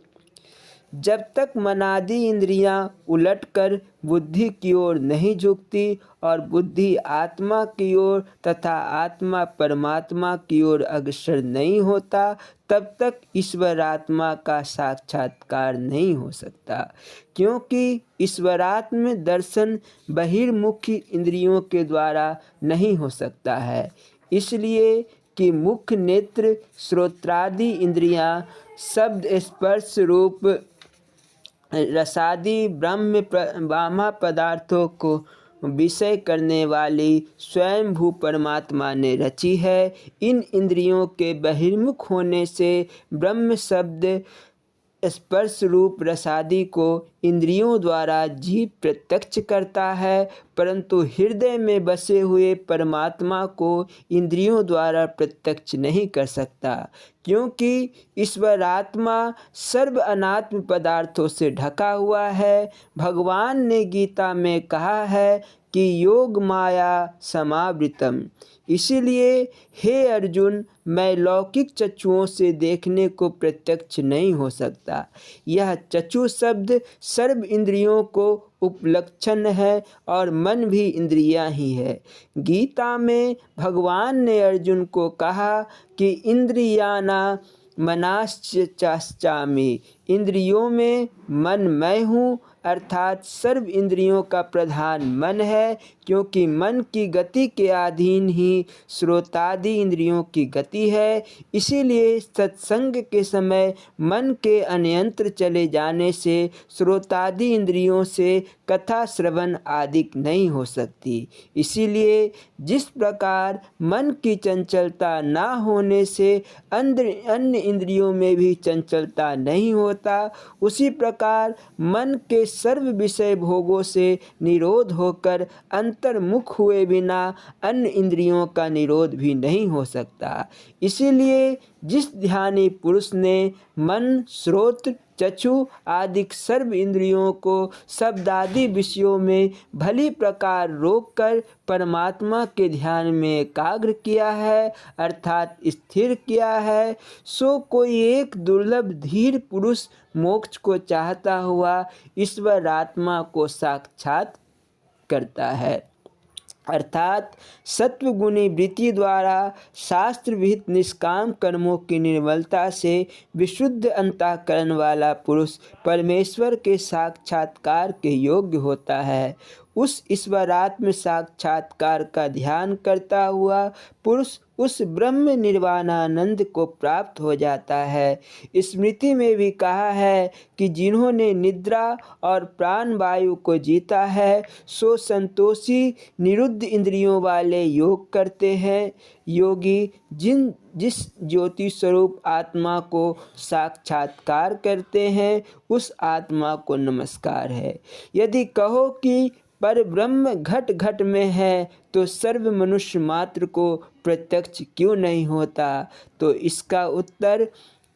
जब तक मनादि इंद्रियां उलटकर बुद्धि की ओर नहीं झुकती और बुद्धि आत्मा की ओर तथा आत्मा परमात्मा की ओर अग्रसर नहीं होता, तब तक ईश्वरात्मा का साक्षात्कार नहीं हो सकता, क्योंकि ईश्वरात्म दर्शन बहिर्मुखी इंद्रियों के द्वारा नहीं हो सकता है। इसलिए कि मुख, नेत्र, श्रोत्रादि इंद्रियां शब्द स्पर्श रूप रसादि ब्रह्म पदार्थों को विषय करने वाली स्वयं भू परमात्मा ने रची है। इन इंद्रियों के बहिर्मुख होने से ब्रह्म शब्द स्पर्श रूप रसादि को इंद्रियों द्वारा जीव प्रत्यक्ष करता है, परंतु हृदय में बसे हुए परमात्मा को इंद्रियों द्वारा प्रत्यक्ष नहीं कर सकता, क्योंकि ईश्वरात्मा सर्व अनात्म पदार्थों से ढका हुआ है। भगवान ने गीता में कहा है कि योग माया समावृतम। इसीलिए हे अर्जुन, मैं लौकिक चक्षुओं से देखने को प्रत्यक्ष नहीं हो सकता। यह चक्षु शब्द सर्व इंद्रियों को उपलक्षण है और मन भी इंद्रियां ही है। गीता में भगवान ने अर्जुन को कहा कि इंद्रियाना मनाश्चास्चामि, इंद्रियों में मन मैं हूँ, अर्थात सर्व इंद्रियों का प्रधान मन है, क्योंकि मन की गति के अधीन ही श्रोतादि इंद्रियों की गति है। इसीलिए सत्संग के समय मन के अनियंत्र चले जाने से श्रोतादि इंद्रियों से कथा श्रवण आदि नहीं हो सकती। इसीलिए जिस प्रकार मन की चंचलता ना होने से अन्य इंद्रियों में भी चंचलता नहीं होता, उसी प्रकार मन के सर्व विषय भोगों से निरोध होकर अंतर्मुख हुए बिना अन्य इंद्रियों का निरोध भी नहीं हो सकता। इसीलिए जिस ध्यानी पुरुष ने मन, श्रोत्र, चक्षु आदि सर्व इंद्रियों को शब्दादि विषयों में भली प्रकार रोककर परमात्मा के ध्यान में एकाग्र किया है, अर्थात स्थिर किया है, सो कोई एक दुर्लभ धीर पुरुष मोक्ष को चाहता हुआ ईश्वर आत्मा को साक्षात करता है। अर्थात सत्वगुणी वृत्ति द्वारा शास्त्र विहित निष्काम कर्मों की निर्मलता से विशुद्ध अंतःकरण वाला पुरुष परमेश्वर के साक्षात्कार के योग्य होता है। उस ईश्वरात्म साक्षात्कार का ध्यान करता हुआ पुरुष उस ब्रह्म निर्वाणानंद को प्राप्त हो जाता है। स्मृति में भी कहा है कि जिन्होंने निद्रा और प्राण वायु को जीता है सो संतोषी निरुद्ध इंद्रियों वाले योग करते हैं। योगी जिस ज्योति स्वरूप आत्मा को साक्षात्कार करते हैं उस आत्मा को नमस्कार है। यदि कहो कि पर ब्रह्म घट घट में है तो सर्व मनुष्य मात्र को प्रत्यक्ष क्यों नहीं होता, तो इसका उत्तर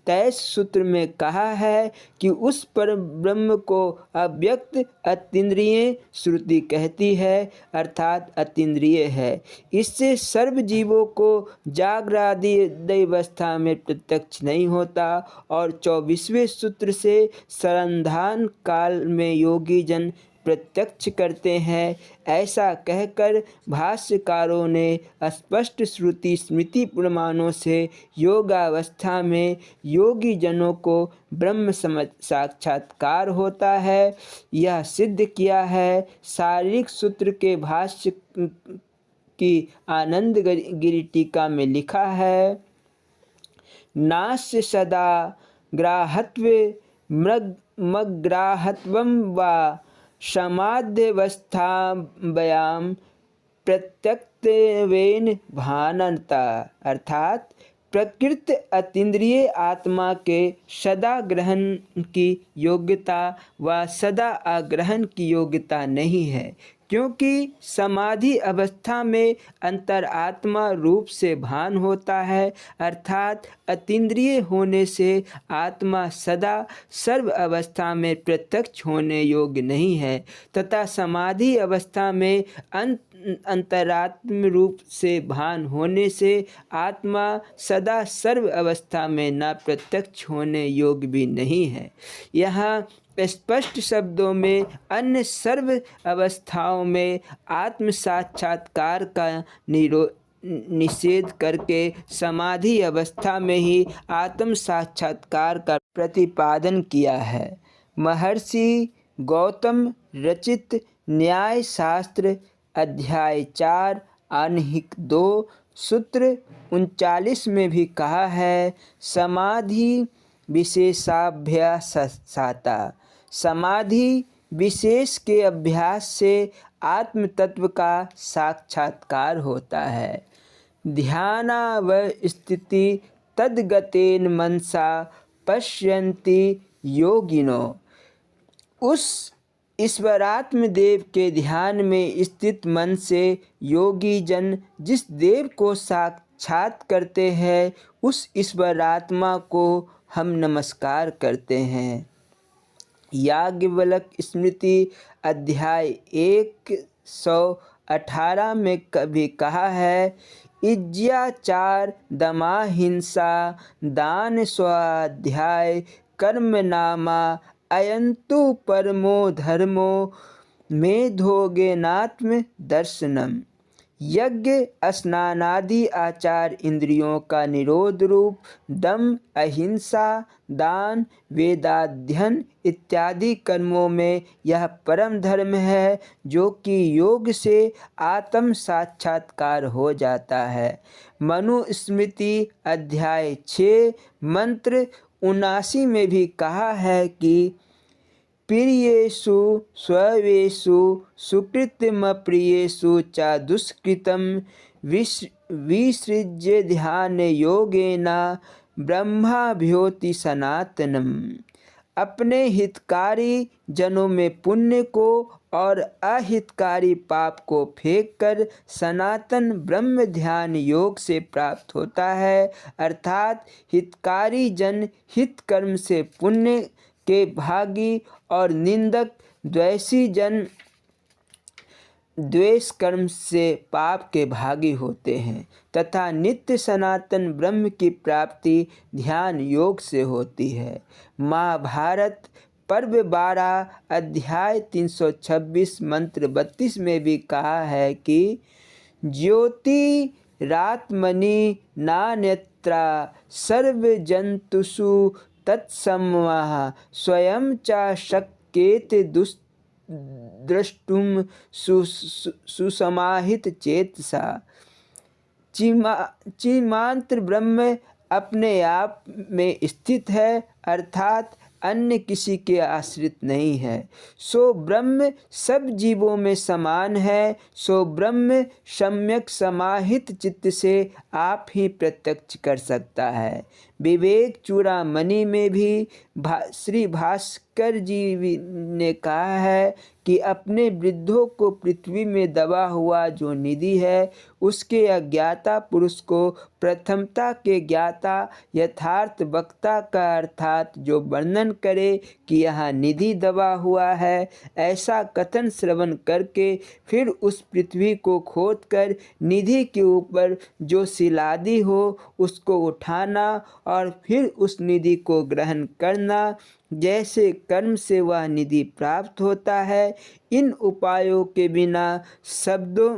तैश सूत्र में कहा है कि उस पर ब्रह्म को अव्यक्त अतीन्द्रिय श्रुति कहती है, अर्थात अतीन्द्रिय है। इससे सर्व जीवों को जागरादि अवस्था में प्रत्यक्ष नहीं होता और 24वें सूत्र से संधान काल में योगी जन प्रत्यक्ष करते हैं। ऐसा कहकर भाष्यकारों ने स्पष्ट श्रुति स्मृति प्रमाणों से योगावस्था में योगी जनों को ब्रह्म साक्षात्कार होता है यह सिद्ध किया है। शारीरिक सूत्र के भाष्य की आनंद गिरि टीका में लिखा है, नास्य सदा ग्राहत्व मग्राहत्वं वा समाध्यवस्थायां प्रत्यक्तेन भानता, अर्थात प्रकृत अतीन्द्रिय आत्मा के सदा ग्रहण की योग्यता व सदा आग्रहण की योग्यता नहीं है, क्योंकि समाधि अवस्था में अंतरात्मा रूप से भान होता है, अर्थात अतीन्द्रिय होने से आत्मा सदा सर्व अवस्था में प्रत्यक्ष होने योग्य नहीं है तथा समाधि अवस्था में अंतरात्म रूप से भान होने से आत्मा सदा सर्व अवस्था में न प्रत्यक्ष होने योग्य भी नहीं है। यहाँ स्पष्ट शब्दों में अन्य सर्व अवस्थाओं में आत्म साक्षात्कार का निषेध करके समाधि अवस्था में ही आत्म साक्षात्कार का प्रतिपादन किया है। महर्षि गौतम रचित न्याय शास्त्र अध्याय 4 अनहिक 2 सूत्र 39 में भी कहा है, समाधि विशेषाभ्यासाता, समाधि विशेष के अभ्यास से आत्म तत्व का साक्षात्कार होता है। ध्यानावस्थिति तद्गतेन मनसा पश्यन्ति योगिनो, उस ईश्वरात्म देव के ध्यान में स्थित मन से योगी जन जिस देव को साक्षात करते हैं उस ईश्वरात्मा को हम नमस्कार करते हैं। याज्ञवल्क्य स्मृति अध्याय 118 में कभी कहा है, इज्याचार दमा हिंसा दान स्वाध्याय कर्म नामा अयंतु परमो धर्मो मेधोगेनात्म दर्शनम। यज्ञ स्नानादि आचार इंद्रियों का निरोध रूप दम अहिंसा दान वेदाध्ययन इत्यादि कर्मों में यह परम धर्म है जो कि योग से आत्म साक्षात्कार हो जाता है। मनुस्मृति अध्याय 6 मंत्र 79 में भी कहा है कि प्रियेषु स्वेषु सुकृतमप्रियेषु च दुष्कृतं विसृज्य ध्यान योगेन ब्रह्माभ्योति सनातनम। अपने हितकारी जनों में पुण्य को और अहितकारी पाप को फेंक कर सनातन ब्रह्म ध्यान योग से प्राप्त होता है, अर्थात हितकारी जन हित कर्म से पुण्य के भागी और निंदक द्वेषी जन द्वेष कर्म से पाप के भागी होते हैं तथा नित्य सनातन ब्रह्म की प्राप्ति ध्यान योग से होती है। महाभारत पर्व 12 अध्याय 326 मंत्र 32 में भी कहा है कि ज्योति रात्मनि नान्यत्र सर्वजंतुषु तत्समः स्वयं च शक्येत द्रष्टुम सुसमाहित चेतसा। चिन्मात्र ब्रह्म अपने आप में स्थित है, अर्थात अन्य किसी के आश्रित नहीं है। सो ब्रह्म सब जीवों में समान है। सो ब्रह्म सम्यक समाहित चित्त से आप ही प्रत्यक्ष कर सकता है। विवेक चूड़ामणि में भी श्री भास्कर जी ने कहा है कि अपने वृद्धों को पृथ्वी में दबा हुआ जो निधि है, उसके अज्ञाता पुरुष को प्रथमता के ज्ञाता यथार्थ वक्ता का अर्थात जो वर्णन करे कि यहाँ निधि दबा हुआ है, ऐसा कथन श्रवण करके फिर उस पृथ्वी को खोदकर निधि के ऊपर जो शिलादि हो उसको उठाना और फिर उस निधि को ग्रहण करना, जैसे कर्म से वह निधि प्राप्त होता है। इन उपायों के बिना शब्दों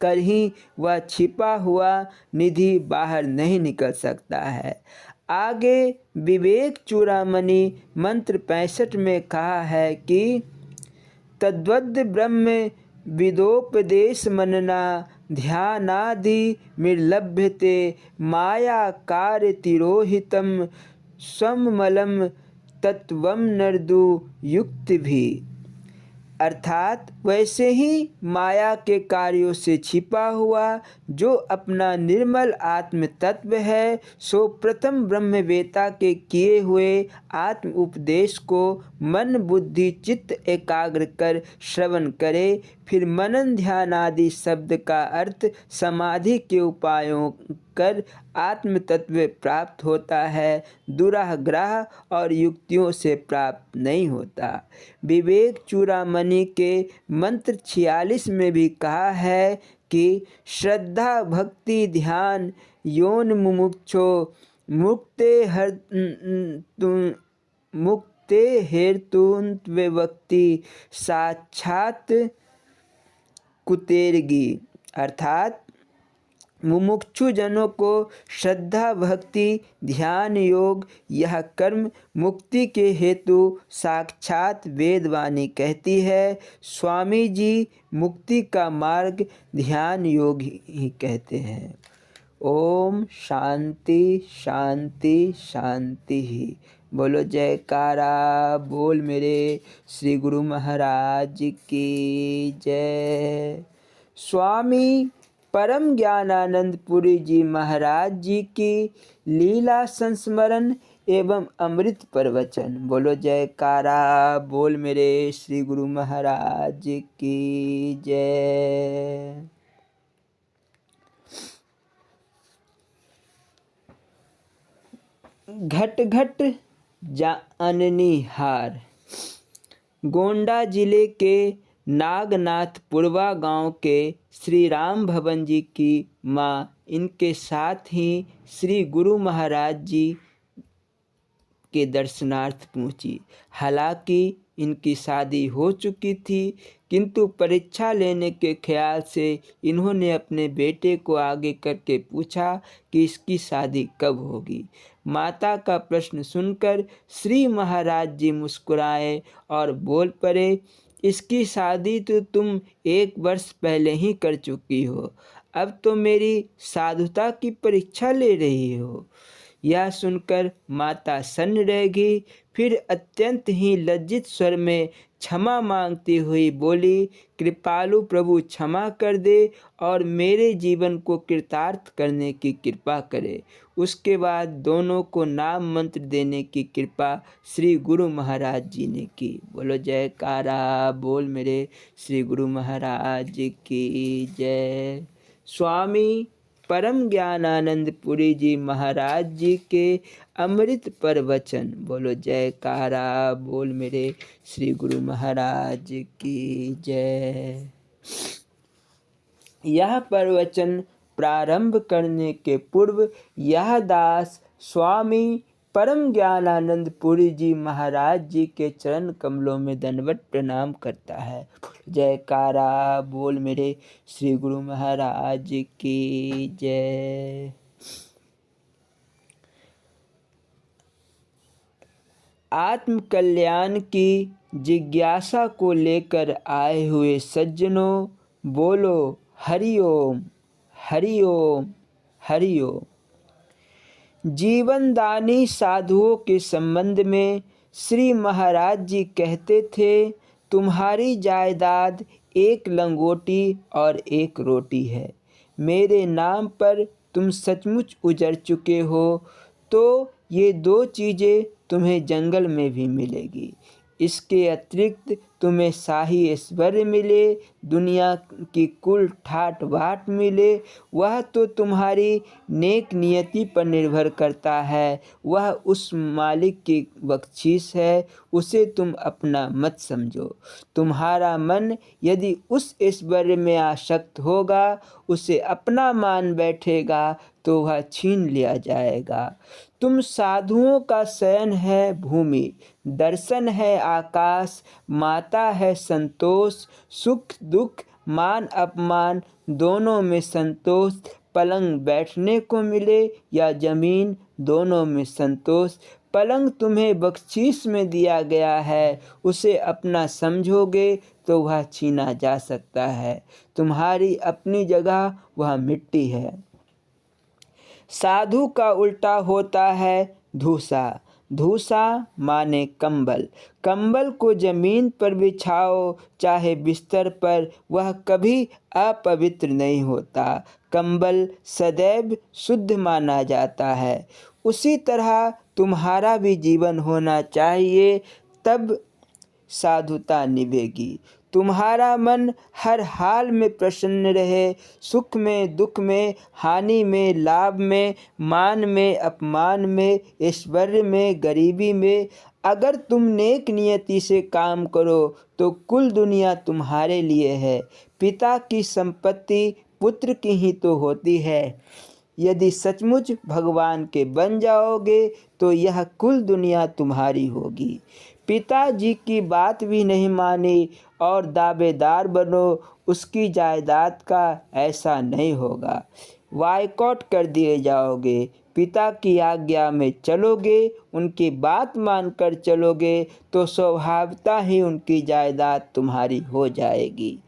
कर ही वह छिपा हुआ निधि बाहर नहीं निकल सकता है। आगे विवेक चूड़ामणि मंत्र 65 में कहा है कि तद्वद् ब्रह्म विदोपदेश मनना ध्यानादि निर्लभ्यते माया कार्य तिरोहितम स्वमलम तत्वम नर्दु युक्त भी। अर्थात वैसे ही माया के कार्यों से छिपा हुआ जो अपना निर्मल आत्म तत्व है, सो प्रथम ब्रह्मवेता के किए हुए आत्म उपदेश को मन बुद्धि चित्त एकाग्र कर श्रवण करे। फिर मनन ध्यान आदि शब्द का अर्थ समाधि के उपायों कर आत्म तत्व प्राप्त होता है, दुराग्रह और युक्तियों से प्राप्त नहीं होता। विवेक चूड़ामणि के मंत्र 46 में भी कहा है कि श्रद्धा भक्ति ध्यान योन मुमुक्षो मुक्ते हेतुन्त्वक्ति साक्षात कुतेरगी। अर्थात मुमुक्षु जनों को श्रद्धा भक्ति ध्यान योग यह कर्म मुक्ति के हेतु साक्षात वेदवाणी कहती है। स्वामी जी मुक्ति का मार्ग ध्यान योग ही कहते हैं। ओम शांति शांति शांति ही। बोलो जयकारा बोल मेरे श्री गुरु महाराज की जय। स्वामी परम ज्ञानानंद पुरी जी महाराज जी की लीला संस्मरण एवं अमृत प्रवचन। बोलो जयकारा बोल मेरे श्री गुरु महाराज की जय। घट घट जाननी हार। गोंडा जिले के नागनाथपुरवा गांव के श्री राम भवन जी की माँ इनके साथ ही श्री गुरु महाराज जी के दर्शनार्थ पहुँची। हालांकि इनकी शादी हो चुकी थी, किंतु परीक्षा लेने के ख्याल से इन्होंने अपने बेटे को आगे करके पूछा कि इसकी शादी कब होगी। माता का प्रश्न सुनकर श्री महाराज जी मुस्कुराए और बोल पड़े, इसकी शादी तो तुम 1 वर्ष पहले ही कर चुकी हो, अब तो मेरी साधुता की परीक्षा ले रही हो। यह सुनकर माता सन्न रह गई। फिर अत्यंत ही लज्जित स्वर में क्षमा मांगती हुई बोली, कृपालु प्रभु क्षमा कर दे और मेरे जीवन को कृतार्थ करने की कृपा करे। उसके बाद दोनों को नाम मंत्र देने की कृपा श्री गुरु महाराज जी ने की। बोलो जयकारा बोल मेरे श्री गुरु महाराज की जय। स्वामी परम ज्ञानानंद पुरी जी महाराज जी के अमृत प्रवचन। बोलो जयकारा बोल मेरे श्री गुरु महाराज की जय। यह प्रवचन प्रारंभ करने के पूर्व यह दास स्वामी परम ज्ञानानंद पुरी जी महाराज जी के चरण कमलों में दंडवत प्रणाम करता है। जयकारा बोल मेरे श्री गुरु महाराज की जय। आत्म कल्याण की जिज्ञासा को लेकर आए हुए सज्जनों, बोलो हरि ओम, हरि ओम, हरि ओम। जीवनदानी साधुओं के संबंध में श्री महाराज जी कहते थे, तुम्हारी जायदाद एक लंगोटी और एक रोटी है। मेरे नाम पर तुम सचमुच उजड़ चुके हो, तो ये दो चीज़ें तुम्हें जंगल में भी मिलेगी। इसके अतिरिक्त तुम्हें शाही ऐश्वर्य मिले, दुनिया की कुल ठाट बाट मिले, वह तो तुम्हारी नेक नियति पर निर्भर करता है। वह उस मालिक की बख्शीश है, उसे तुम अपना मत समझो। तुम्हारा मन यदि उस ऐश्वर्य में आसक्त होगा, उसे अपना मान बैठेगा, तो वह छीन लिया जाएगा। तुम साधुओं का शयन है भूमि, दर्शन है आकाश, माता है संतोष, सुख दुख मान अपमान दोनों में संतोष। पलंग बैठने को मिले या जमीन, दोनों में संतोष। पलंग तुम्हें बख्शीश में दिया गया है, उसे अपना समझोगे तो वह छीना जा सकता है। तुम्हारी अपनी जगह वह मिट्टी है। साधु का उल्टा होता है धूसा। धूसा माने कंबल। कंबल को जमीन पर बिछाओ चाहे बिस्तर पर, वह कभी अपवित्र नहीं होता। कंबल सदैव शुद्ध माना जाता है। उसी तरह तुम्हारा भी जीवन होना चाहिए, तब साधुता निभेगी। तुम्हारा मन हर हाल में प्रसन्न रहे, सुख में दुख में, हानि में लाभ में, मान में अपमान में, ऐश्वर्य में गरीबी में। अगर तुम नेक नियति से काम करो तो कुल दुनिया तुम्हारे लिए है। पिता की संपत्ति पुत्र की ही तो होती है। यदि सचमुच भगवान के बन जाओगे तो यह कुल दुनिया तुम्हारी होगी। पिताजी की बात भी नहीं मानी और दावेदार बनो उसकी जायदाद का, ऐसा नहीं होगा। बायकॉट कर दिए जाओगे। पिता की आज्ञा में चलोगे, उनकी बात मानकर चलोगे तो स्वभावतः ही उनकी जायदाद तुम्हारी हो जाएगी।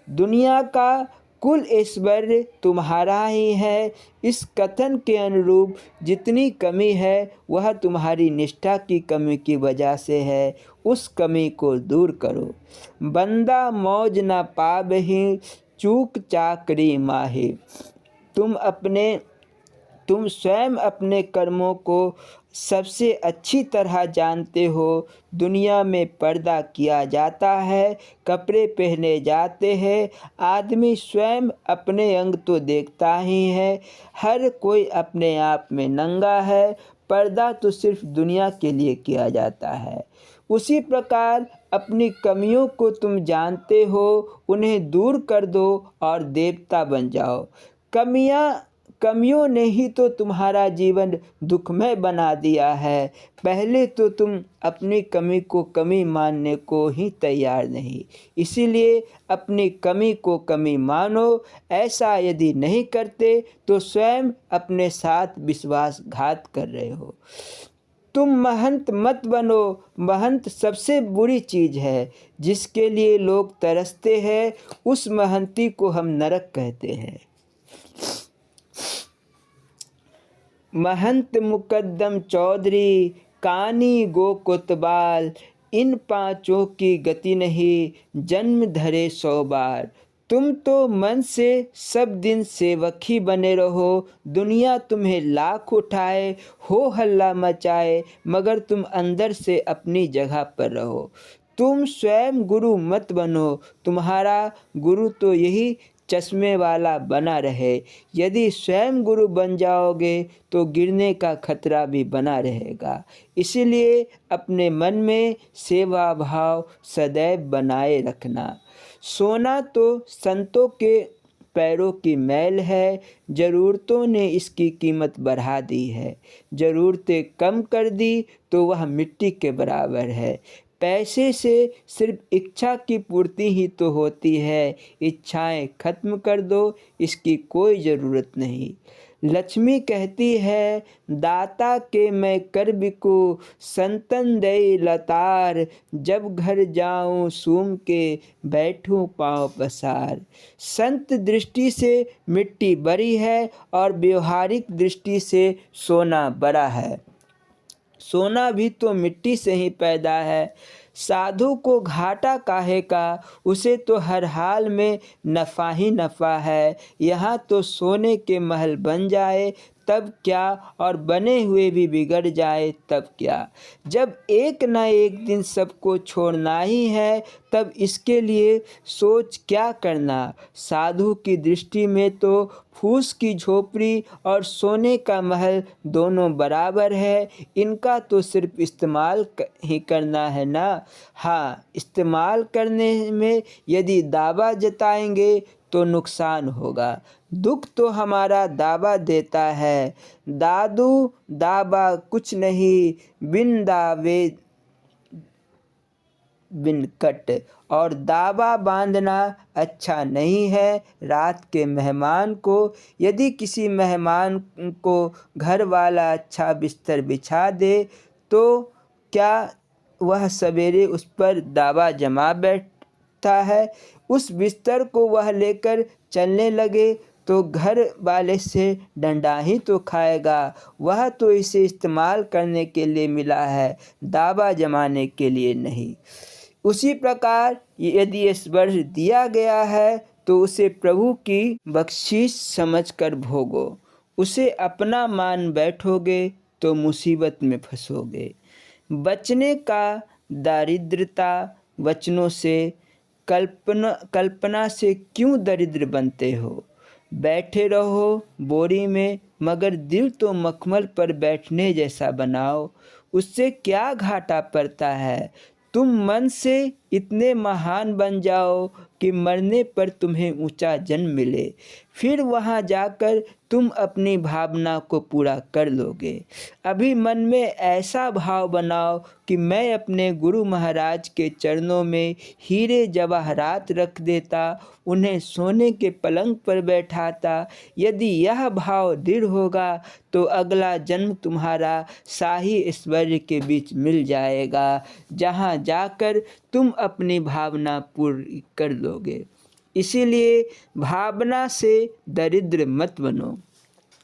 दुनिया का कुल ऐश्वर्य तुम्हारा ही है। इस कथन के अनुरूप जितनी कमी है वह तुम्हारी निष्ठा की कमी की वजह से है। उस कमी को दूर करो। बंदा मौज न पाबहि, चूक चाकरी माहे। तुम स्वयं अपने कर्मों को सबसे अच्छी तरह जानते हो। दुनिया में पर्दा किया जाता है, कपड़े पहने जाते हैं, आदमी स्वयं अपने अंग तो देखता ही है। हर कोई अपने आप में नंगा है। पर्दा तो सिर्फ दुनिया के लिए किया जाता है। उसी प्रकार अपनी कमियों को तुम जानते हो, उन्हें दूर कर दो और देवता बन जाओ। कमियों ने ही तो तुम्हारा जीवन दुखमय बना दिया है। पहले तो तुम अपनी कमी को कमी मानने को ही तैयार नहीं, इसीलिए अपनी कमी को कमी मानो। ऐसा यदि नहीं करते तो स्वयं अपने साथ विश्वासघात कर रहे हो। तुम महंत मत बनो। महंत सबसे बुरी चीज़ है, जिसके लिए लोग तरसते हैं। उस महंती को हम नरक कहते हैं। महंत मुकद्दम चौधरी, कानी गो कोतवाल, इन पांचों की गति नहीं, जन्म धरे 100 बार। तुम तो मन से सब दिन सेवक ही बने रहो। दुनिया तुम्हें लाख उठाए, हो हल्ला मचाए, मगर तुम अंदर से अपनी जगह पर रहो। तुम स्वयं गुरु मत बनो। तुम्हारा गुरु तो यही चश्मे वाला बना रहे। यदि स्वयं गुरु बन जाओगे तो गिरने का खतरा भी बना रहेगा। इसीलिए अपने मन में सेवा भाव सदैव बनाए रखना। सोना तो संतों के पैरों की मैल है। ज़रूरतों ने इसकी कीमत बढ़ा दी है। ज़रूरतें कम कर दी तो वह मिट्टी के बराबर है। पैसे से सिर्फ इच्छा की पूर्ति ही तो होती है। इच्छाएं खत्म कर दो, इसकी कोई ज़रूरत नहीं। लक्ष्मी कहती है, दाता के मैं कर बिकूं, संतन दे लतार, जब घर जाऊं सूम के बैठूं पाँव पसार। संत दृष्टि से मिट्टी बड़ी है और व्यवहारिक दृष्टि से सोना बड़ा है। सोना भी तो मिट्टी से ही पैदा है। साधु को घाटा काहे का, उसे तो हर हाल में नफ़ा ही नफ़ा है। यहाँ तो सोने के महल बन जाए तब क्या, और बने हुए भी बिगड़ जाए तब क्या। जब एक न एक दिन सबको छोड़ना ही है, तब इसके लिए सोच क्या करना। साधु की दृष्टि में तो फूस की झोपड़ी और सोने का महल दोनों बराबर है। इनका तो सिर्फ इस्तेमाल ही करना है ना। हाँ, इस्तेमाल करने में यदि दावा जताएंगे तो नुकसान होगा। दुख तो हमारा दावा देता है। दादू दावा कुछ नहीं, बिन दावे बिन कट। और दावा बांधना अच्छा नहीं है। रात के मेहमान को, यदि किसी मेहमान को घर वाला अच्छा बिस्तर बिछा दे तो क्या वह सवेरे उस पर दावा जमा बैठता है। उस बिस्तर को वह लेकर चलने लगे तो घर वाले से डंडा ही तो खाएगा। वह तो इसे इस्तेमाल करने के लिए मिला है, दावा जमाने के लिए नहीं। उसी प्रकार यदि ये स्पर्श दिया गया है तो उसे प्रभु की बख्शीश समझकर भोगो। उसे अपना मान बैठोगे तो मुसीबत में फंसोगे। बचने का दारिद्रता वचनों से, कल्पना से क्यों दरिद्र बनते हो। बैठे रहो बोरी में, मगर दिल तो मखमल पर बैठने जैसा बनाओ। उससे क्या घाटा पड़ता है। तुम मन से इतने महान बन जाओ कि मरने पर तुम्हें ऊंचा जन्म मिले। फिर वहां जाकर तुम अपनी भावना को पूरा कर लोगे। अभी मन में ऐसा भाव बनाओ कि मैं अपने गुरु महाराज के चरणों में हीरे जवाहरात रख देता, उन्हें सोने के पलंग पर बैठाता। यदि यह भाव दृढ़ होगा तो अगला जन्म तुम्हारा शाही ऐश्वर्य के बीच मिल जाएगा, जहाँ जाकर तुम अपनी भावना पूरी कर लोगे। इसीलिए भावना से दरिद्र मत बनो।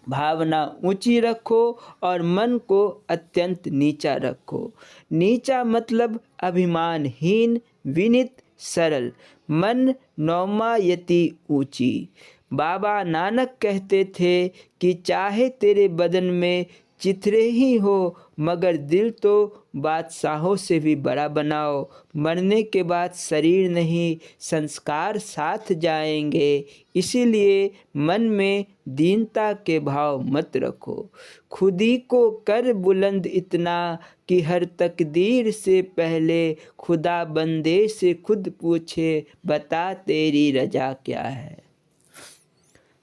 भावना ऊंची रखो और मन को अत्यंत नीचा रखो। नीचा मतलब अभिमानहीन, विनीत, सरल। मन नौमा यति ऊंची। बाबा नानक कहते थे कि चाहे तेरे बदन में चिथरे ही हो, मगर दिल तो बादशाहों से भी बड़ा बनाओ। मरने के बाद शरीर नहीं, संस्कार साथ जाएंगे। इसीलिए मन में दीनता के भाव मत रखो। खुदी को कर बुलंद इतना कि हर तकदीर से पहले खुदा बंदे से खुद पूछे, बता तेरी रजा क्या है।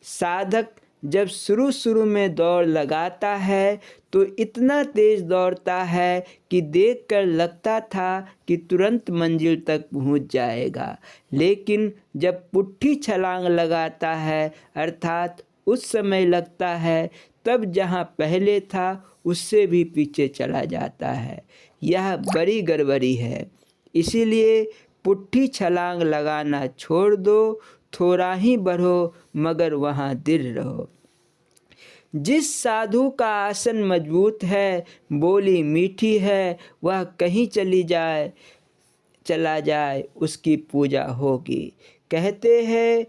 साधक जब शुरू में दौड़ लगाता है तो इतना तेज दौड़ता है कि देखकर लगता था कि तुरंत मंजिल तक पहुंच जाएगा। लेकिन जब पुट्ठी छलांग लगाता है, अर्थात उस समय लगता है, तब जहां पहले था उससे भी पीछे चला जाता है। यह बड़ी गड़बड़ी है। इसीलिए पुट्ठी छलांग लगाना छोड़ दो। थोड़ा ही बढ़ो, मगर वहाँ दृढ़ रहो। जिस साधु का आसन मजबूत है, बोली मीठी है, वह कहीं चला जाए उसकी पूजा होगी। कहते हैं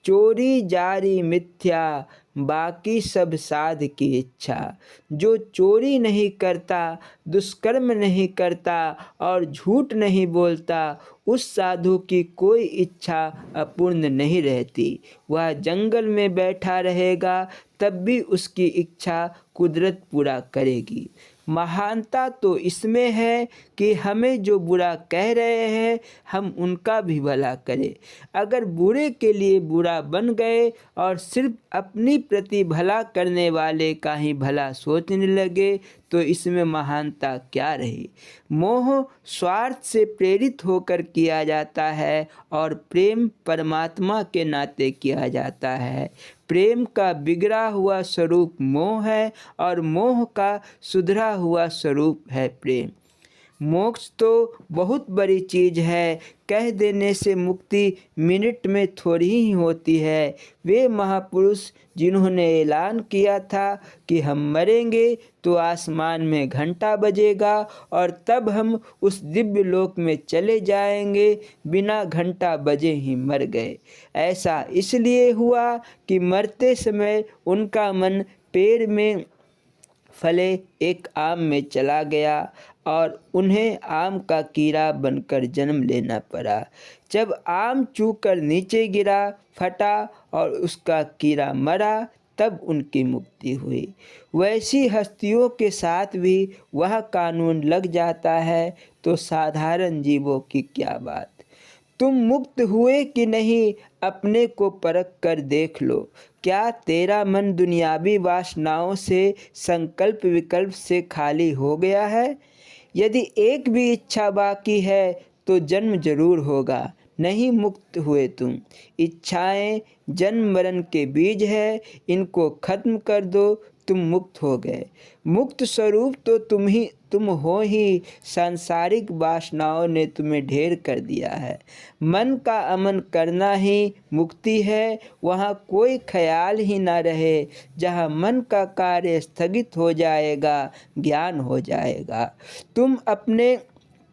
चोरी जारी मिथ्या, बाकी सब साध की इच्छा। जो चोरी नहीं करता, दुष्कर्म नहीं करता और झूठ नहीं बोलता, उस साधु की कोई इच्छा अपूर्ण नहीं रहती। वह जंगल में बैठा रहेगा तब भी उसकी इच्छा कुदरत पूरा करेगी। महानता तो इसमें है कि हमें जो बुरा कह रहे हैं हम उनका भी भला करें। अगर बुरे के लिए बुरा बन गए और सिर्फ अपनी प्रति भला करने वाले का ही भला सोचने लगे तो इसमें महानता क्या रही। मोह स्वार्थ से प्रेरित होकर किया जाता है और प्रेम परमात्मा के नाते किया जाता है। प्रेम का बिगड़ा हुआ स्वरूप मोह है और मोह का सुधरा हुआ स्वरूप है प्रेम। मोक्ष तो बहुत बड़ी चीज़ है, कह देने से मुक्ति मिनट में थोड़ी ही होती है। वे महापुरुष जिन्होंने ऐलान किया था कि हम मरेंगे तो आसमान में घंटा बजेगा और तब हम उस दिव्य लोक में चले जाएंगे, बिना घंटा बजे ही मर गए। ऐसा इसलिए हुआ कि मरते समय उनका मन पेड़ में फले एक आम में चला गया और उन्हें आम का कीड़ा बनकर जन्म लेना पड़ा। जब आम चूकर नीचे गिरा, फटा और उसका कीड़ा मरा, तब उनकी मुक्ति हुई। वैसी हस्तियों के साथ भी वह कानून लग जाता है, तो साधारण जीवों की क्या बात। तुम मुक्त हुए कि नहीं, अपने को परख कर देख लो। क्या तेरा मन दुनियावी वासनाओं से, संकल्प विकल्प से खाली हो गया है? यदि एक भी इच्छा बाकी है तो जन्म जरूर होगा, नहीं मुक्त हुए तुम। इच्छाएं जन्म मरण के बीज है, इनको खत्म कर दो, तुम मुक्त हो गए। मुक्त स्वरूप तो तुम हो ही, सांसारिक वासनाओं ने तुम्हें ढेर कर दिया है। मन का अमन करना ही मुक्ति है। वहाँ कोई ख्याल ही ना रहे। जहाँ मन का कार्य स्थगित हो जाएगा, ज्ञान हो जाएगा। तुम अपने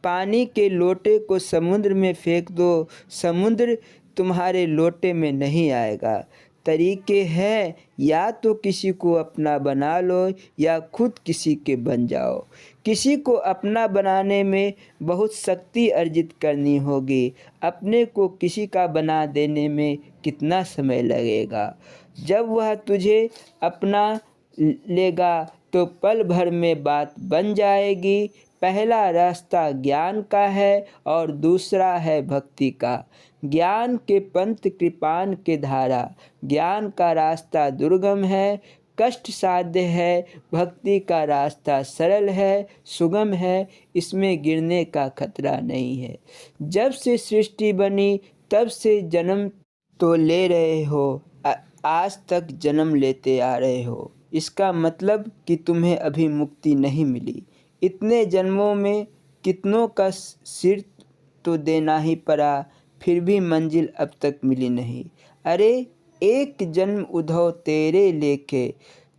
पानी के लोटे को समुद्र में फेंक दो, समुद्र तुम्हारे लोटे में नहीं आएगा। तरीके हैं, या तो किसी को अपना बना लो या खुद किसी के बन जाओ। किसी को अपना बनाने में बहुत शक्ति अर्जित करनी होगी, अपने को किसी का बना देने में कितना समय लगेगा। जब वह तुझे अपना लेगा तो पल भर में बात बन जाएगी। पहला रास्ता ज्ञान का है और दूसरा है भक्ति का। ज्ञान के पंथ कृपान के धारा। ज्ञान का रास्ता दुर्गम है, कष्ट साध्य है। भक्ति का रास्ता सरल है, सुगम है, इसमें गिरने का खतरा नहीं है। जब से सृष्टि बनी तब से जन्म तो ले रहे हो, आज तक जन्म लेते आ रहे हो। इसका मतलब कि तुम्हें अभी मुक्ति नहीं मिली। इतने जन्मों में कितनों का सिर तो देना ही पड़ा, फिर भी मंजिल अब तक मिली नहीं। अरे एक जन्म उधो तेरे लेके,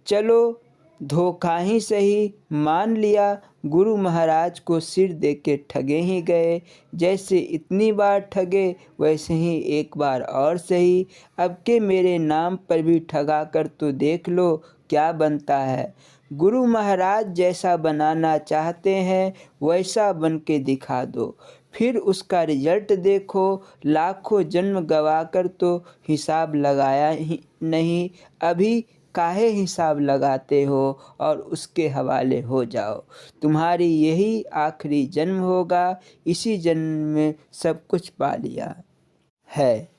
चलो धोखा ही सही। मान लिया गुरु महाराज को सिर देके ठगे ही गए। जैसे इतनी बार ठगे वैसे ही एक बार और सही। अब के मेरे नाम पर भी ठगा कर तो देख लो क्या बनता है। गुरु महाराज जैसा बनाना चाहते हैं वैसा बन के दिखा दो, फिर उसका रिजल्ट देखो। लाखों जन्म गवा कर तो हिसाब लगाया ही नहीं, अभी काहे हिसाब लगाते हो और उसके हवाले हो जाओ। तुम्हारी यही आखिरी जन्म होगा, इसी जन्म में सब कुछ पा लिया है।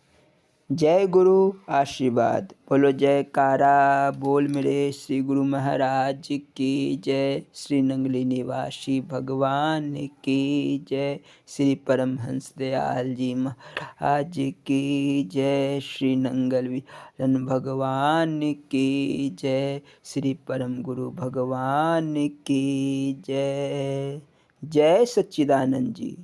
जय गुरु आशीर्वाद। बोलो जयकारा बोल मेरे श्री गुरु महाराज की जय। श्री नंगली निवासी भगवान की जय। श्री परमहंस दयाल जी महाराज की जय। श्री नंगल विहारन भगवान की जय। श्री परम गुरु भगवान की जय। जय सच्चिदानंद जी।